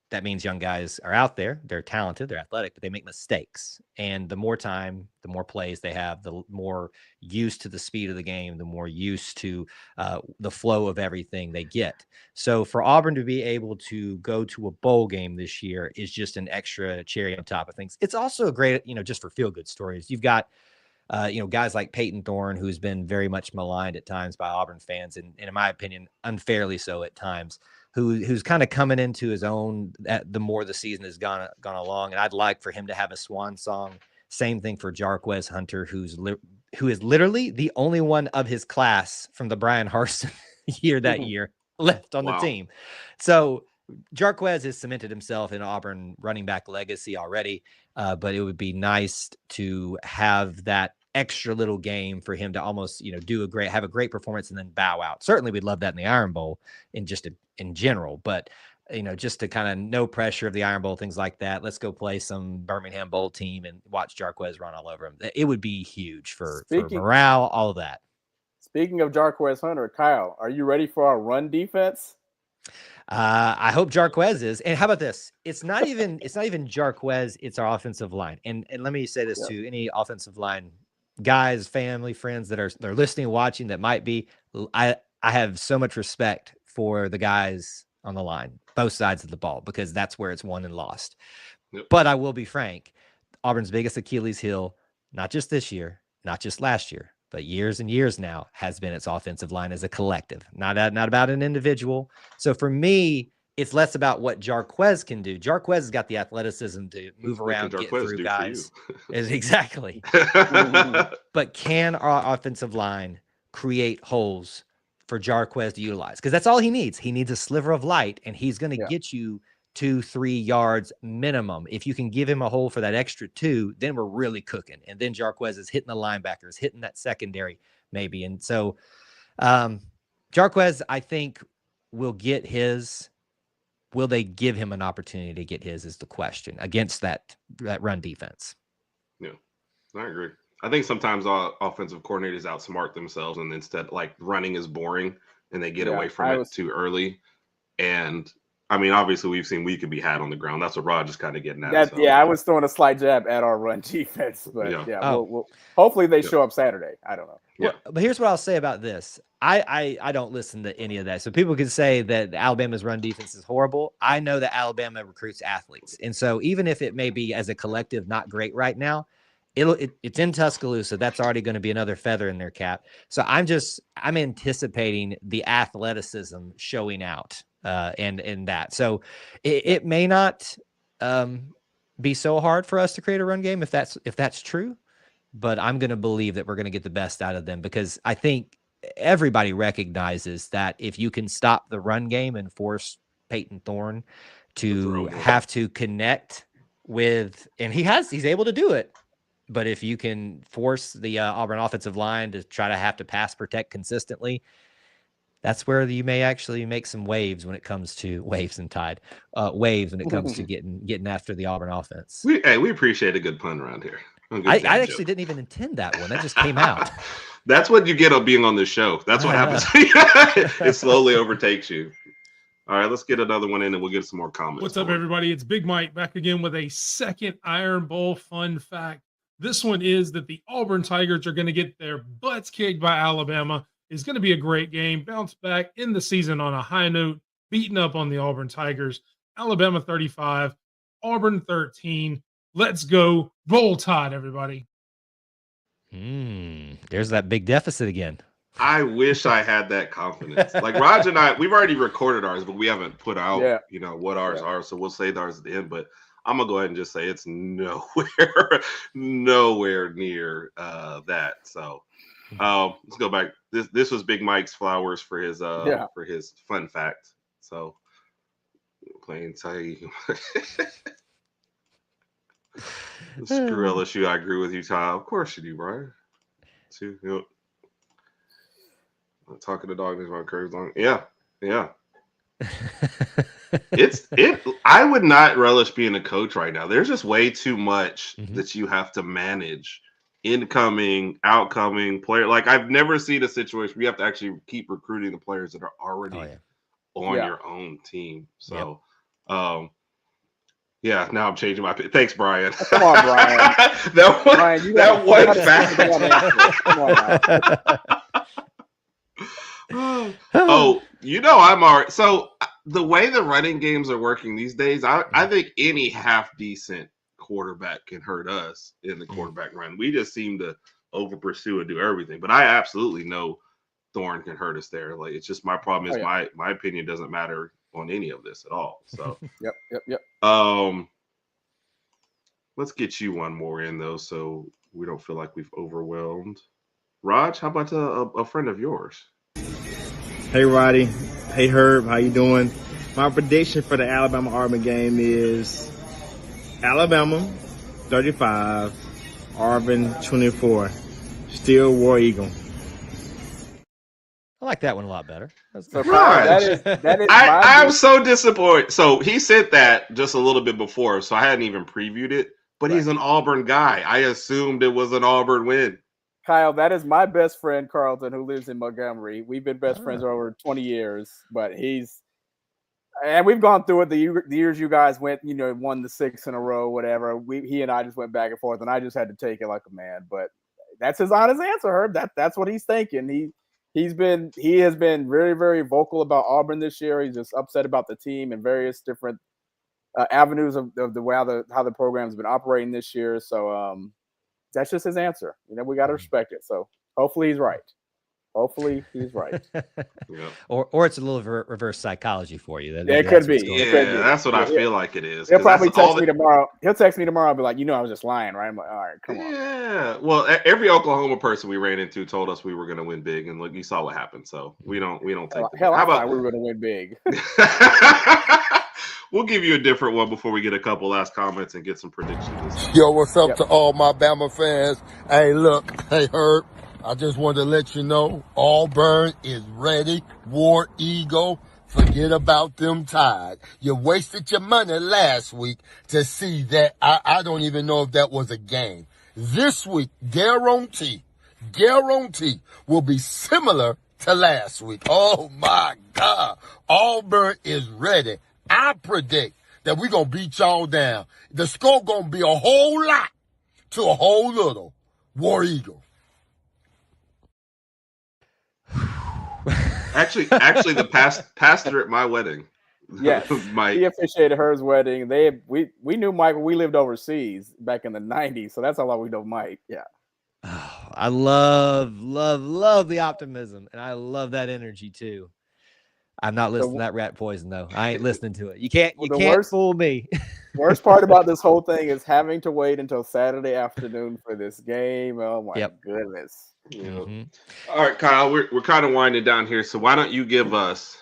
That means young guys are out there. They're talented, they're athletic, but they make mistakes. And the more time, the more plays they have, the more used to the speed of the game, the more used to the flow of everything they get. So for Auburn to be able to go to a bowl game this year is just an extra cherry on top of things. It's also a great, just for feel good stories. You've got guys like Peyton Thorne, who's been very much maligned at times by Auburn fans, and in my opinion, unfairly so at times, who's kind of coming into his own the more the season has gone along. And I'd like for him to have a swan song. Same thing for Jarquez Hunter, who is literally the only one of his class from the Brian Harsin year left on the team. So Jarquez has cemented himself in Auburn running back legacy already, but it would be nice to have that extra little game for him to almost, have a great performance and then bow out. Certainly we'd love that in the Iron Bowl in general, but just to kind of no pressure of the Iron Bowl, things like that. Let's go play some Birmingham Bowl team and watch Jarquez run all over him. It would be huge for morale, all of that. Speaking of Jarquez Hunter, Kyle, are you ready for our run defense? I hope Jarquez is. And how about this? It's not even Jarquez, it's our offensive line. And let me say this to any offensive line guys, family, friends that are listening, watching, that might be. I have so much respect for the guys on the line, both sides of the ball, because that's where it's won and lost. Yep. But I will be frank, Auburn's biggest Achilles heel, not just this year, not just last year, but years and years now, has been its offensive line as a collective, not about an individual. So for me, it's less about what Jarquez can do. Jarquez has got the athleticism to move around, get through guys. Exactly. But can our offensive line create holes for Jarquez to utilize? Because that's all he needs. He needs a sliver of light, and he's going to get you 2-3 yards minimum. If you can give him a hole for that extra 2, then we're really cooking. And then Jarquez is hitting the linebackers, hitting that secondary maybe. And so Jarquez, I think, will get his. Will they give him an opportunity to get his is the question against that run defense. Yeah, I agree. I think sometimes offensive coordinators outsmart themselves, and instead, like, running is boring and they get away from it too early. And I mean, obviously, we've seen we could be had on the ground. That's what Rod is kind of getting at. I was throwing a slight jab at our run defense, but we'll hopefully they show up Saturday. I don't know. Well, but here's what I'll say about this. I don't listen to any of that. So people can say that Alabama's run defense is horrible. I know that Alabama recruits athletes. And so even if it may be as a collective not great right now, it's in Tuscaloosa. That's already going to be another feather in their cap. So I'm anticipating the athleticism showing out and that. So it may not be so hard for us to create a run game if that's true. But I'm going to believe that we're going to get the best out of them, because I think everybody recognizes that if you can stop the run game and force Peyton Thorne to have to connect with, and he's able to do it. But if you can force the Auburn offensive line to try to have to pass protect consistently, that's where you may actually make some waves when it comes to waves when it comes to getting after the Auburn offense. We appreciate a good pun around here. I actually didn't even intend that one. That just came out. That's what you get on being on this show. That's what happens. It slowly overtakes you. All right, let's get another one in and we'll get some more comments. What's up, everybody? It's Big Mike back again with a second Iron Bowl fun fact. This one is that the Auburn Tigers are going to get their butts kicked by Alabama. It's going to be a great game. Bounce back in the season on a high note, beating up on the Auburn Tigers. Alabama 35, Auburn 13. Let's go. Roll Tide, everybody. There's that big deficit again. I wish I had that confidence. Like Raj and I, we've already recorded ours, but we haven't put out, what ours are. So we'll say ours at the end. But I'm gonna go ahead and just say it's nowhere near that. So let's go back. This was Big Mike's flowers for his fun fact. So plain tight. Screw LSU. I agree with you, Ty. Of course you do, Brian. Talking to dog is my curves long. Yeah. I would not relish being a coach right now. There's just way too much Mhm. that you have to manage. Incoming, outcoming player. Like I've never seen a situation where you have to actually keep recruiting the players that are already Oh yeah. on Yeah. your own team. Yep. So yeah, now I'm changing my thanks, Brian. Come on, Brian. that one, Brian, you that gotta one stick with one fact. answer. Come on now. Oh, I'm all right. So the way the running games are working these days, I think any half decent quarterback can hurt us in the quarterback run. We just seem to over pursue and do everything. But I absolutely know Thorne can hurt us there. Like it's just my problem is my opinion doesn't matter on any of this at all. So Yep. let's get you one more in though, so we don't feel like we've overwhelmed. Raj, how about a friend of yours? Hey Roddy, hey Herb, how you doing? My prediction for the Alabama-Auburn game is Alabama 35, Auburn 24. Still War Eagle. I like that one a lot better. So Kyle, that is I'm so disappointed. So he said that just a little bit before, so I hadn't even previewed it. But he's an Auburn guy. I assumed it was an Auburn win. Kyle, that is my best friend Carlton, who lives in Montgomery. We've been best friends for over 20 years, but and we've gone through it. The years you guys went, won the 6 in a row, whatever. He and I just went back and forth, and I just had to take it like a man. But that's his honest answer, Herb. That's what he's thinking. He has been very, very vocal about Auburn this year. He's just upset about the team and various different avenues of the way how the program's been operating this year. So that's just his answer. We got to respect it. So hopefully he's right. Or it's a little reverse psychology for you. It could be. That's what I feel like it is. He'll probably text me tomorrow. He'll text me tomorrow and be like, I was just lying, right? I'm like, all right, come on. Yeah. Well, every Oklahoma person we ran into told us we were going to win big, and look, you saw what happened. So we don't take. Hell, I thought we were going to win big. We'll give you a different one before we get a couple last comments and get some predictions. Yo, what's up to all my Bama fans? Hey, look, hey, Herb. I just wanted to let you know Auburn is ready. War Eagle. Forget about them Tide. You wasted your money last week to see that. I don't even know if that was a game. This week, guarantee will be similar to last week. Oh my God. Auburn is ready. I predict that we're going to beat y'all down. The score going to be a whole lot to a whole little. War Eagle. Actually, the pastor at my wedding. Yes, he officiated Her's wedding. We knew Mike when we lived overseas back in the 90s, so that's how long we know Mike. Yeah. Oh, I love the optimism, and I love that energy too. I'm not listening to that rat poison though. I ain't listening to it. You can't fool me. Worst part about this whole thing is having to wait until Saturday afternoon for this game. Oh my goodness. Mm-hmm. All right, Kyle, we're kind of winding down here. So why don't you give us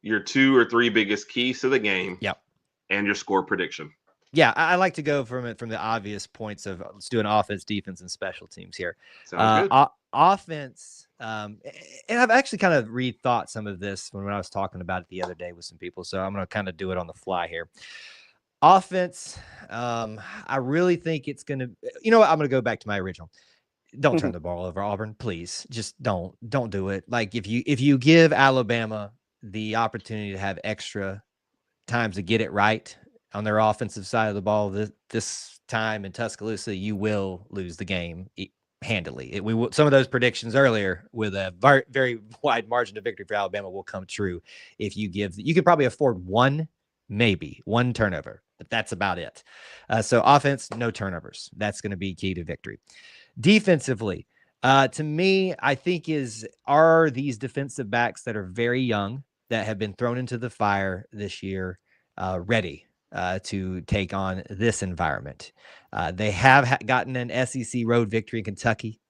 your 2 or 3 biggest keys to the game? Yep. And your score prediction. Yeah, I like to go from the obvious points of let's do an offense, defense, and special teams here. Sounds good. Offense, and I've actually kind of rethought some of this when I was talking about it the other day with some people, so I'm going to kind of do it on the fly here. Offense, I really think it's going to. You know what? I'm going to go back to my original. Don't turn the ball over, Auburn, please. Just don't do it. Like if you give Alabama the opportunity to have extra times to get it right on their offensive side of the ball this time in Tuscaloosa, you will lose the game handily. Some of those predictions earlier with a very, very wide margin of victory for Alabama will come true if you could probably afford maybe one turnover, but that's about it. So offense, no turnovers. That's going to be key to victory. Defensively, to me, I think are these defensive backs that are very young that have been thrown into the fire this year ready to take on this environment. They have gotten an SEC road victory in Kentucky.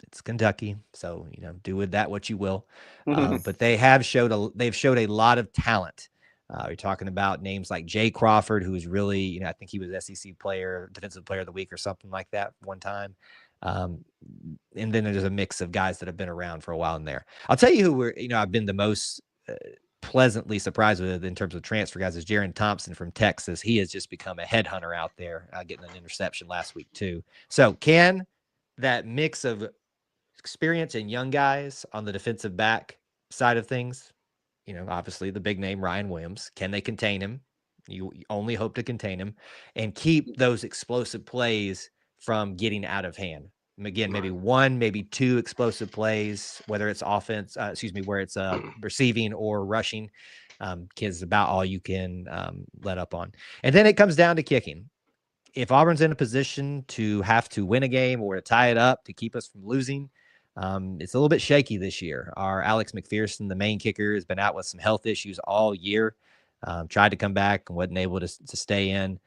It's Kentucky, so do with that what you will. But they've showed a lot of talent. You're talking about names like Jay Crawford, who is really, I think he was SEC defensive player of the week or something like that one time. And then there's a mix of guys that have been around for a while in there. I'll tell you who I've been the most pleasantly surprised with in terms of transfer guys is Jaron Thompson from Texas. He has just become a headhunter out there, getting an interception last week too. So can that mix of experience and young guys on the defensive back side of things, obviously the big name Ryan Williams, can they contain him? You only hope to contain him and keep those explosive plays from getting out of hand. Again, maybe one, maybe two explosive plays, whether it's offense, where it's receiving or rushing, is about all you can let up on. And then it comes down to kicking. If Auburn's in a position to have to win a game or to tie it up to keep us from losing, it's a little bit shaky this year. Our Alex McPherson, the main kicker, has been out with some health issues all year. Tried to come back and wasn't able to stay in.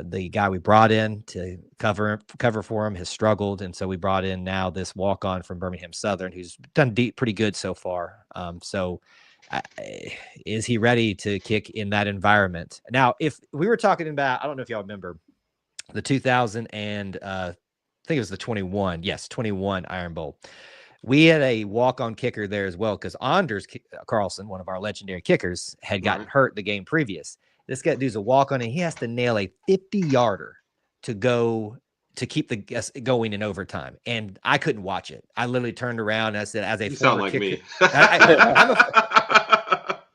The guy we brought in to cover for him has struggled, and so we brought in now this walk-on from Birmingham Southern who's done pretty good so far. Is he ready to kick in that environment? Now, if we were talking about, I don't know if y'all remember the 2000 and I think it was the 21 Iron Bowl. We had a walk-on kicker there as well because Anders Carlson, one of our legendary kickers, had gotten hurt the game previous. This guy dude's a walk-on, and he has to nail a 50-yarder to keep the going in overtime. And I couldn't watch it. I literally turned around and I said, as a former kicker,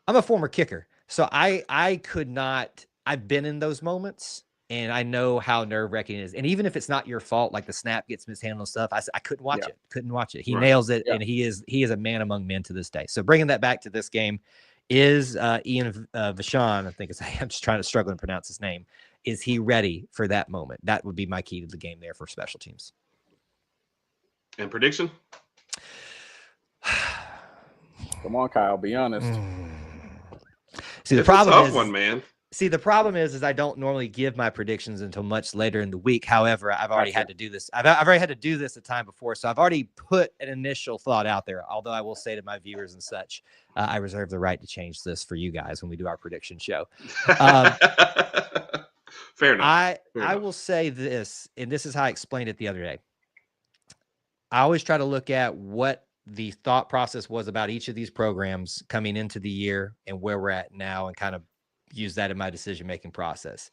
I'm a former kicker, so I could not. I've been in those moments. And I know how nerve-wracking it is. And even if it's not your fault, like the snap gets mishandled and stuff, I couldn't watch it. Couldn't watch it. He nails it, and he is a man among men to this day. So bringing that back to this game is Ian Vachon, I think I'm just trying to struggle to pronounce his name. Is he ready for that moment? That would be my key to the game there for special teams. And prediction? Come on, Kyle. Be honest. See, the problem is, one, man. See, the problem is I don't normally give my predictions until much later in the week. However, I've already had to do this. I've already had to do this a time before, so I've already put an initial thought out there. Although I will say to my viewers and such, I reserve the right to change this for you guys when we do our prediction show. Fair enough. I will say this, and this is how I explained it the other day. I always try to look at what the thought process was about each of these programs coming into the year and where we're at now, and kind of use that in my decision-making process.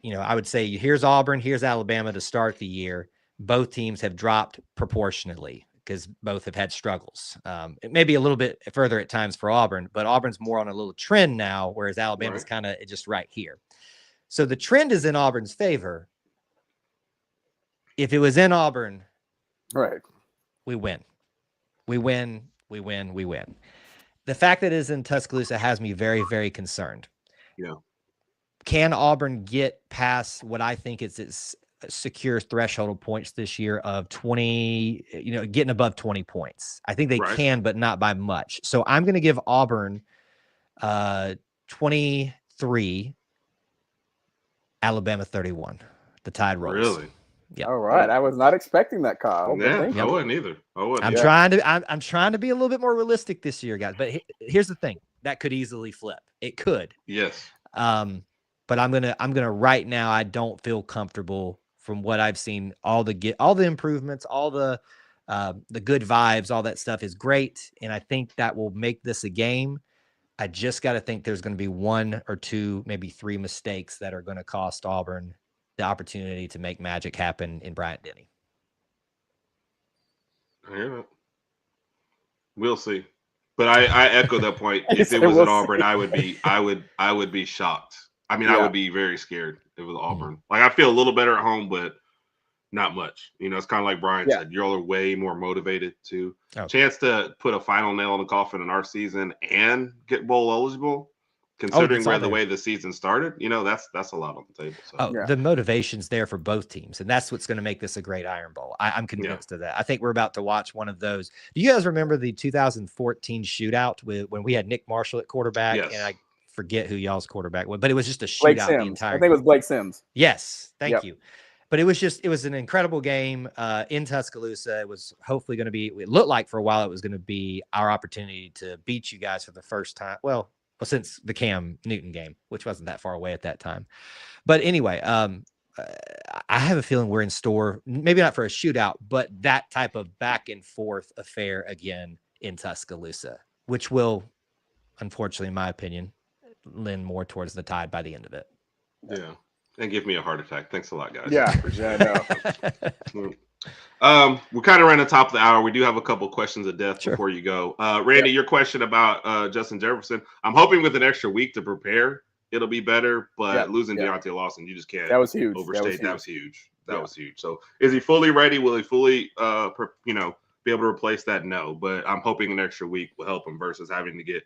I would say here's Auburn, here's Alabama to start the year. Both teams have dropped proportionately because both have had struggles. It may be a little bit further at times for Auburn, but Auburn's more on a little trend now, whereas Alabama's kind of just right here. So the trend is in Auburn's favor. If it was in Auburn, we win. We win. The fact that it is in Tuscaloosa has me very, very concerned. Yeah. Can Auburn get past what I think is its secure threshold of points this year of 20, getting above 20 points? I think they can, but not by much. So I'm going to give Auburn 23, Alabama 31. The Tide rolls. Really? Yeah. All right. I was not expecting that, Kyle. Yeah, I wouldn't either. I'm trying to be a little bit more realistic this year, guys. But here's the thing. That could easily flip. It could. Yes. But I'm gonna right now. I don't feel comfortable from what I've seen. All the improvements, all the good vibes, all that stuff is great, and I think that will make this a game. I just got to think there's going to be one or two, maybe three mistakes that are going to cost Auburn the opportunity to make magic happen in Bryant-Denny. I hear that. We'll see. But I echo that point. If it was at Auburn, I would be shocked. I mean, I would be very scared if it was Auburn. Like, I feel a little better at home, but not much. It's kind of like Brian said. You all are way more motivated to chance to put a final nail in the coffin in our season and get bowl eligible. Considering the way the season started, that's a lot on the table. So. The motivation's there for both teams, and that's what's going to make this a great Iron Bowl. I'm convinced of that. I think we're about to watch one of those. Do you guys remember the 2014 shootout when we had Nick Marshall at quarterback? Yes. And I forget who y'all's quarterback was, but it was just a shootout the entire I think it was Blake Sims. Yes, thank you. But it was an incredible game in Tuscaloosa. It was hopefully going to be, it looked like for a while it was going to be our opportunity to beat you guys for the first time. Well, since the Cam Newton game, which wasn't that far away at that time. But anyway, I have a feeling we're in store, maybe not for a shootout, but that type of back and forth affair again in Tuscaloosa, which will unfortunately, in my opinion, lean more towards the Tide by the end of it. Yeah. And give me a heart attack. Thanks a lot, guys. Yeah. Appreciate Yeah, it. We're kind of running top of the hour. We do have a couple questions of death before you go. Randy, your question about Justin Jefferson. I'm hoping with an extra week to prepare, it'll be better. But losing Deontay Lawson, you just can't that was huge. overstate. That was huge. That was huge. So is he fully ready? Will he fully, be able to replace that? No. But I'm hoping an extra week will help him versus having to get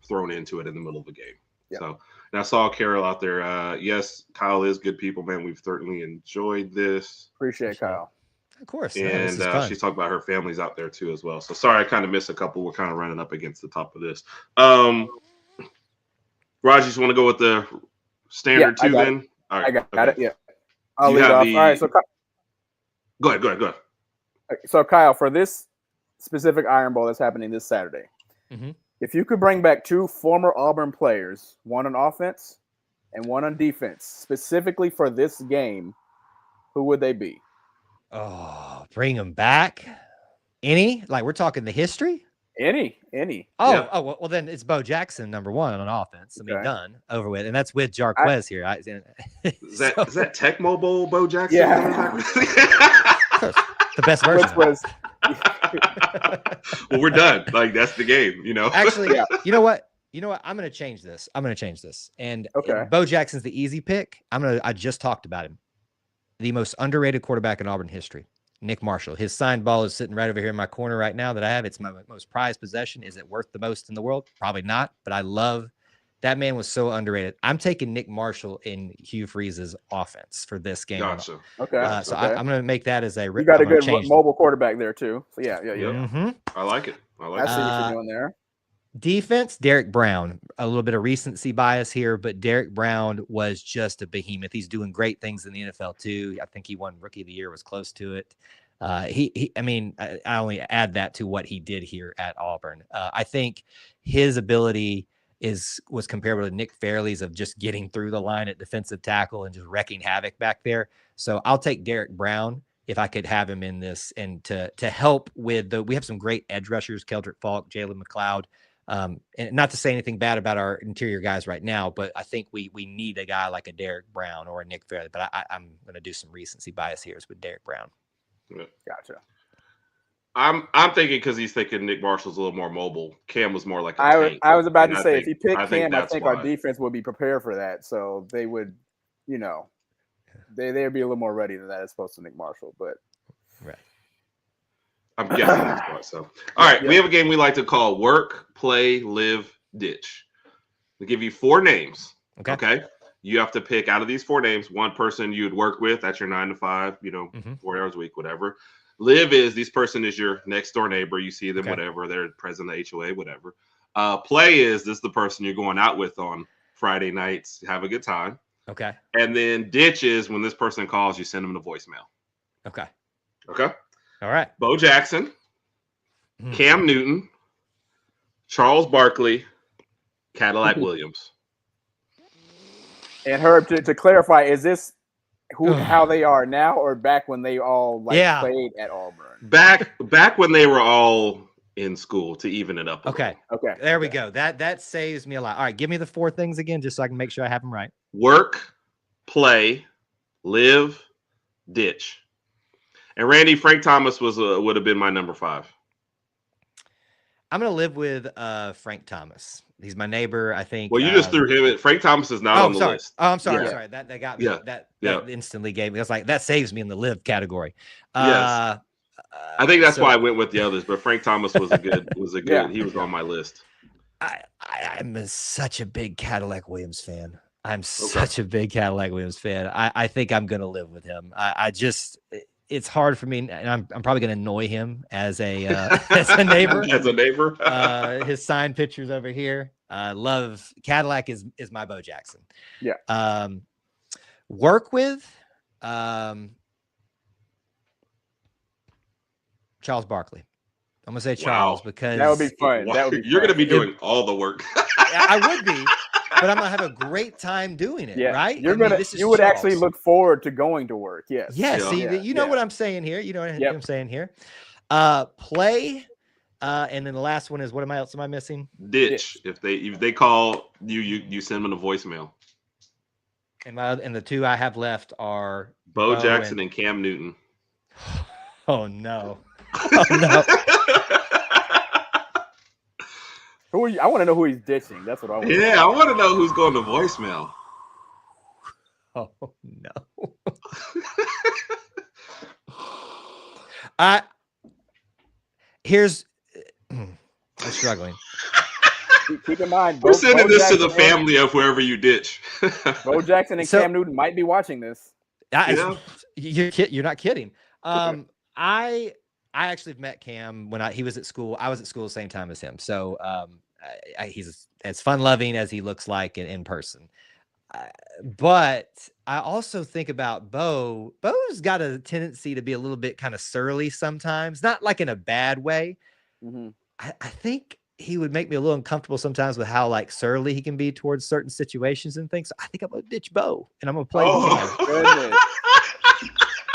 thrown into it in the middle of a game. Yeah. So, and I saw Carol out there. Yes, Kyle is good people, man. We've certainly enjoyed this. Appreciate Kyle. Of course. And she's talking about her family's out there too as well. So sorry, I kind of missed a couple. We're kind of running up against the top of this. Raj, you just want to go with the standard two then? All right. I got it. Yeah. I'll lead off. All right. So go ahead. So Kyle, for this specific Iron Bowl that's happening this Saturday, if you could bring back 2 former Auburn players, one on offense and one on defense, specifically for this game, who would they be? Oh, bring them back. Any? Like we're talking the history? Any. Oh, well then it's Bo Jackson, number 1 on offense. I mean, done, over with. And that's with Jarquez here. Is that Tecmo Bowl Bo Jackson? Yeah. The best version. Well, we're done. Like that's the game, Actually, you know what? I'm going to change this. And Bo Jackson's the easy pick. I just talked about him. The most underrated quarterback in Auburn history, Nick Marshall. His signed ball is sitting right over here in my corner right now that I have. It's my most prized possession. Is it worth the most in the world? Probably not, but I love that man. Was so underrated. I'm taking Nick Marshall in Hugh Freeze's offense for this game. Gotcha. So I'm going to make that as a. You got a good mobile quarterback there too. So yeah. Mm-hmm. I like it. I see what you're doing there. Defense, Derek Brown. A little bit of recency bias here, but Derek Brown was just a behemoth. He's doing great things in the NFL too. I think he won Rookie of the Year, was close to it. I only add that to what he did here at Auburn. I think his ability was comparable to Nick Fairley's of just getting through the line at defensive tackle and just wrecking havoc back there. So I'll take Derek Brown if I could have him in this, and to help with we have some great edge rushers, Keldrick Falk, Jalen McLeod. And not to say anything bad about our interior guys right now, but I think we need a guy like a Derek Brown or a Nick Fairley. But I'm going to do some recency bias here with Derek Brown. Yeah. Gotcha. I'm thinking because he's thinking Nick Marshall's a little more mobile. Cam was more like a tank. I was about to say, if he picked Cam, I think our defense would be prepared for that. So they would, they'd be a little more ready than that as opposed to Nick Marshall. But right. I'm guessing that's why. So, all right, we have a game we like to call Work, Play, Live, Ditch. We give you 4 names. Okay. You have to pick out of these 4 names one person you'd work with. That's your 9 to 5. 4 hours a week, whatever. Live is this person is your next door neighbor. You see them, whatever. They're president of the HOA, whatever. Play is this the person you're going out with on Friday nights. Have a good time. Okay. And then ditch is when this person calls, you send them a voicemail. Okay. All right. Bo Jackson, Cam Newton, Charles Barkley, Cadillac Williams. And Herb, to clarify, is this how they are now, or back when they all played at Auburn? Back when they were all in school, to even it up. Okay. There we go. That saves me a lot. All right, give me the 4 things again, just so I can make sure I have them right. Work, play, live, ditch. And Randy, Frank Thomas would have been my number 5. I'm going to live with Frank Thomas. He's my neighbor, I think. Well, you just threw him in. Frank Thomas is not on the list. Oh, I'm sorry. Sorry. That got me. That instantly gave me. That's like that saves me in the live category. Yes. I think that's why I went with the others, but Frank Thomas was a good he was on my list. I'm such a big Cadillac Williams fan. Such a big Cadillac Williams fan. I think I'm going to live with him. It's hard for me, and I'm probably going to annoy him as a neighbor. His signed pictures over here. Love Cadillac is my Bo Jackson. Yeah. Work with Charles Barkley. I'm gonna say Charles because that would be fun. You're gonna be doing all the work. I would be. But I'm gonna have a great time doing it, right? You would actually look forward to going to work. Yes. Yeah. See, you know what I'm saying here. You know what I'm saying here. Play. And then the last one is what else am I missing? Ditch. If they call you send them a voicemail. And the two I have left are Bo Jackson and Cam Newton. Oh no. Oh no. Who are you? I want to know who he's ditching. That's what I want. Yeah, I want to know who's going to voicemail. Oh no. I'm struggling. Keep in mind, we're sending this to the family of whoever you ditch. Bo Jackson and Cam Newton might be watching this. You're not kidding. I actually met Cam when he was at school. I was at school the same time as him. So he's as fun loving as he looks like in person. But I also think about Bo. Bo's got a tendency to be a little bit kind of surly sometimes, not like in a bad way. Mm-hmm. I think he would make me a little uncomfortable sometimes with how like surly he can be towards certain situations and things. So I think I'm gonna ditch Bo and I'm gonna play. Goodness.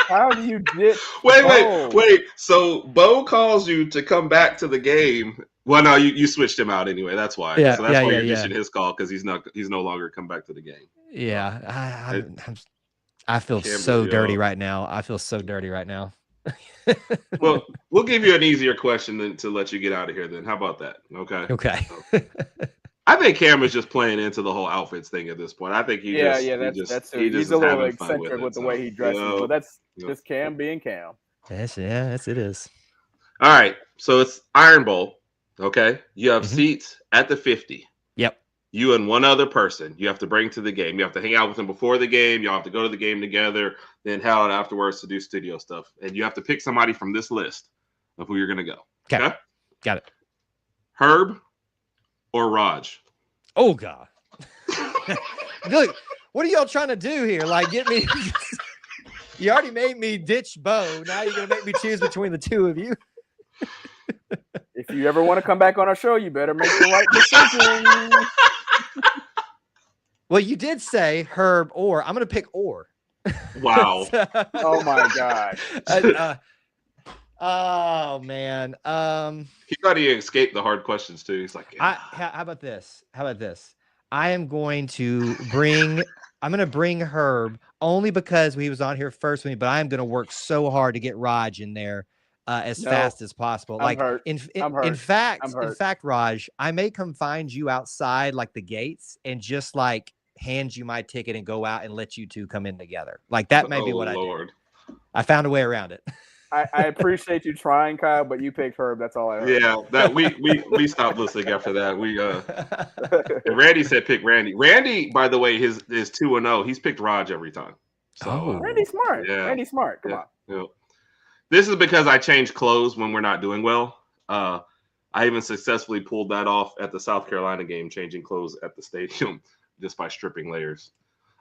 How do you ditch? Wait. So Bo calls you to come back to the game. Well, no, you switched him out anyway. That's why. Yeah, so that's why you're ditching his call because he's no longer come back to the game. Yeah, I feel so dirty right now. I feel so dirty right now. Well, we'll give you an easier question than to let you get out of here. Then how about that? Okay. I think Cam is just playing into the whole outfits thing at this point. I think he's a little eccentric with the way he dresses, but that's just Cam being Cam. Yes, it is. All right, so it's Iron Bowl. Okay, you have seats at the 50. Yep. You and one other person you have to bring to the game. You have to hang out with them before the game. Y'all have to go to the game together, then head out afterwards to do studio stuff. And you have to pick somebody from this list of who you're going to go. Okay? Got it. Herb or Raj? Oh, God. Look, what are y'all trying to do here? Like, get me... You already made me ditch Bo. Now you're going to make me choose between the two of you. If you ever want to come back on our show, you better make the right decision. Well, you did say Herb or. I'm going to pick or. Wow. Oh, my God. Oh, man. He thought he escaped the hard questions, too. He's like, how about this? I am going to bring Herb only because he was on here first with me, but I am going to work so hard to get Raj in there fast as possible. In fact, Raj, I may come find you outside like the gates and just like hand you my ticket and go out and let you two come in together. Like that may be what I do. I found a way around it. I appreciate you trying, Kyle, but you picked Herb. That's all I heard. Yeah, that we stopped listening after that. And Randy said pick Randy. Randy, by the way, is 2-0. He's picked Raj every time. So Randy's smart. Yeah. Randy's smart. Come on. Yeah. This is because I change clothes when we're not doing well. I even successfully pulled that off at the South Carolina game, changing clothes at the stadium just by stripping layers.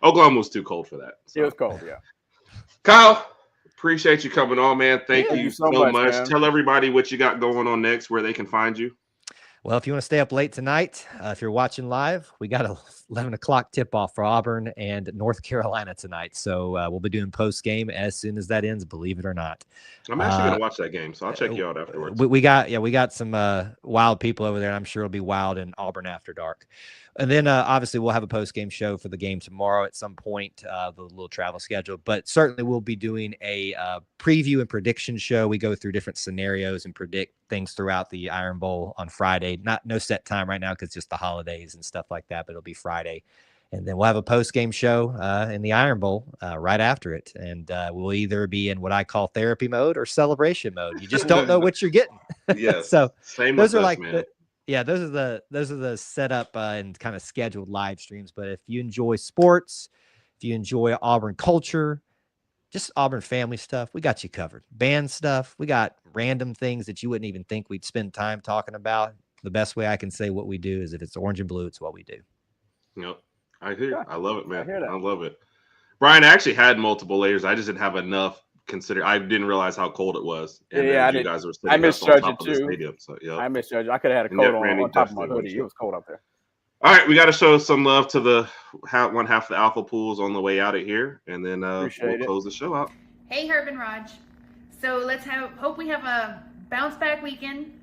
Oklahoma was too cold for that. So. It was cold, yeah. Kyle, appreciate you coming on, man. Thank you so much. Man. Tell everybody what you got going on next, where they can find you. Well, if you want to stay up late tonight, if you're watching live, we got a 11 o'clock tip-off for Auburn and North Carolina tonight. So we'll be doing post-game as soon as that ends, believe it or not. I'm actually going to watch that game, so I'll check you out afterwards. We got some wild people over there, and I'm sure it'll be wild in Auburn after dark. And then obviously we'll have a post-game show for the game tomorrow at some point, the little travel schedule. But certainly we'll be doing a preview and prediction show. We go through different scenarios and predict things throughout the Iron Bowl on Friday. No set time right now because just the holidays and stuff like that, but it'll be Friday. And then we'll have a post-game show in the Iron Bowl right after it. And we'll either be in what I call therapy mode or celebration mode. You just don't know what you're getting. Yes. So same those with are us, like man. those are the setup and kind of scheduled live streams. But if you enjoy sports, if you enjoy Auburn culture, just Auburn family stuff, we got you covered. Band stuff, we got random things that you wouldn't even think we'd spend time talking about. The best way I can say what we do is if it's orange and blue, it's what we do. Yep. I hear you. I love it, man. I love it. Brian, I actually had multiple layers. I just didn't have enough. I didn't realize how cold it was. And you guys were sitting I misjudged up on top it too. Of the stadium, so, yep. I misjudged it. I could have had a coat on top of my hoodie. It was cold up there. All right, we got to show some love to the one half of the Alpha Pools on the way out of here, and then we'll close the show out. Hey, Herb and Raj. So let's hope we have a bounce back weekend.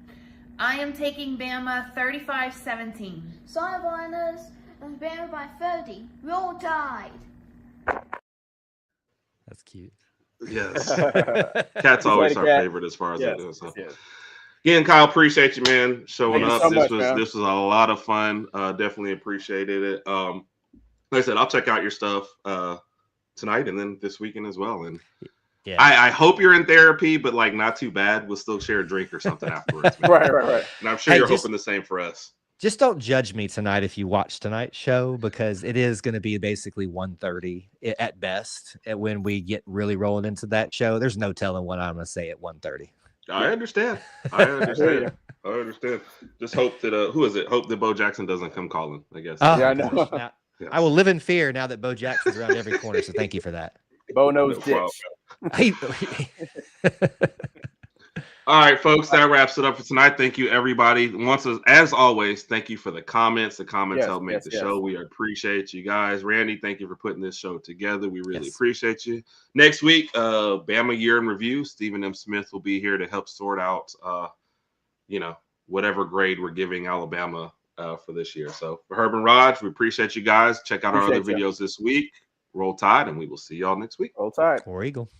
I am taking Bama 35-17. Sideliners and Bama by 30. Roll Tide. That's cute. Yes. Cat's always our favorite as far as yes, I do. So. yes. Again, Kyle, appreciate you, man, showing Thank you up. so This much, was man. this was a lot of fun. Definitely appreciated it. Like I said, I'll check out your stuff tonight and then this weekend as well. And yeah, I hope you're in therapy, but like not too bad. We'll still share a drink or something afterwards. Man. Right. And I'm sure you're hoping the same for us. Just don't judge me tonight if you watch tonight's show, because it is going to be basically 1:30 at best. When we get really rolling into that show, there's no telling what I'm going to say at 1:30. I understand. I understand. Just hope that who is it? Hope that Bo Jackson doesn't come calling, I guess. Yeah, I know. Now, yes. I will live in fear now that Bo Jackson's around every corner. So thank you for that. Bo knows dicks. All right, folks, that wraps it up for tonight. Thank you, everybody. As always, thank you for the comments. The comments help make the show. We appreciate you guys. Randy, thank you for putting this show together. We really appreciate you. Next week, Bama Year in Review. Stephen M. Smith will be here to help sort out, whatever grade we're giving Alabama for this year. So for Herb and Raj, we appreciate you guys. Check out our other videos this week. Roll Tide, and we will see y'all next week. Roll Tide. War Eagle.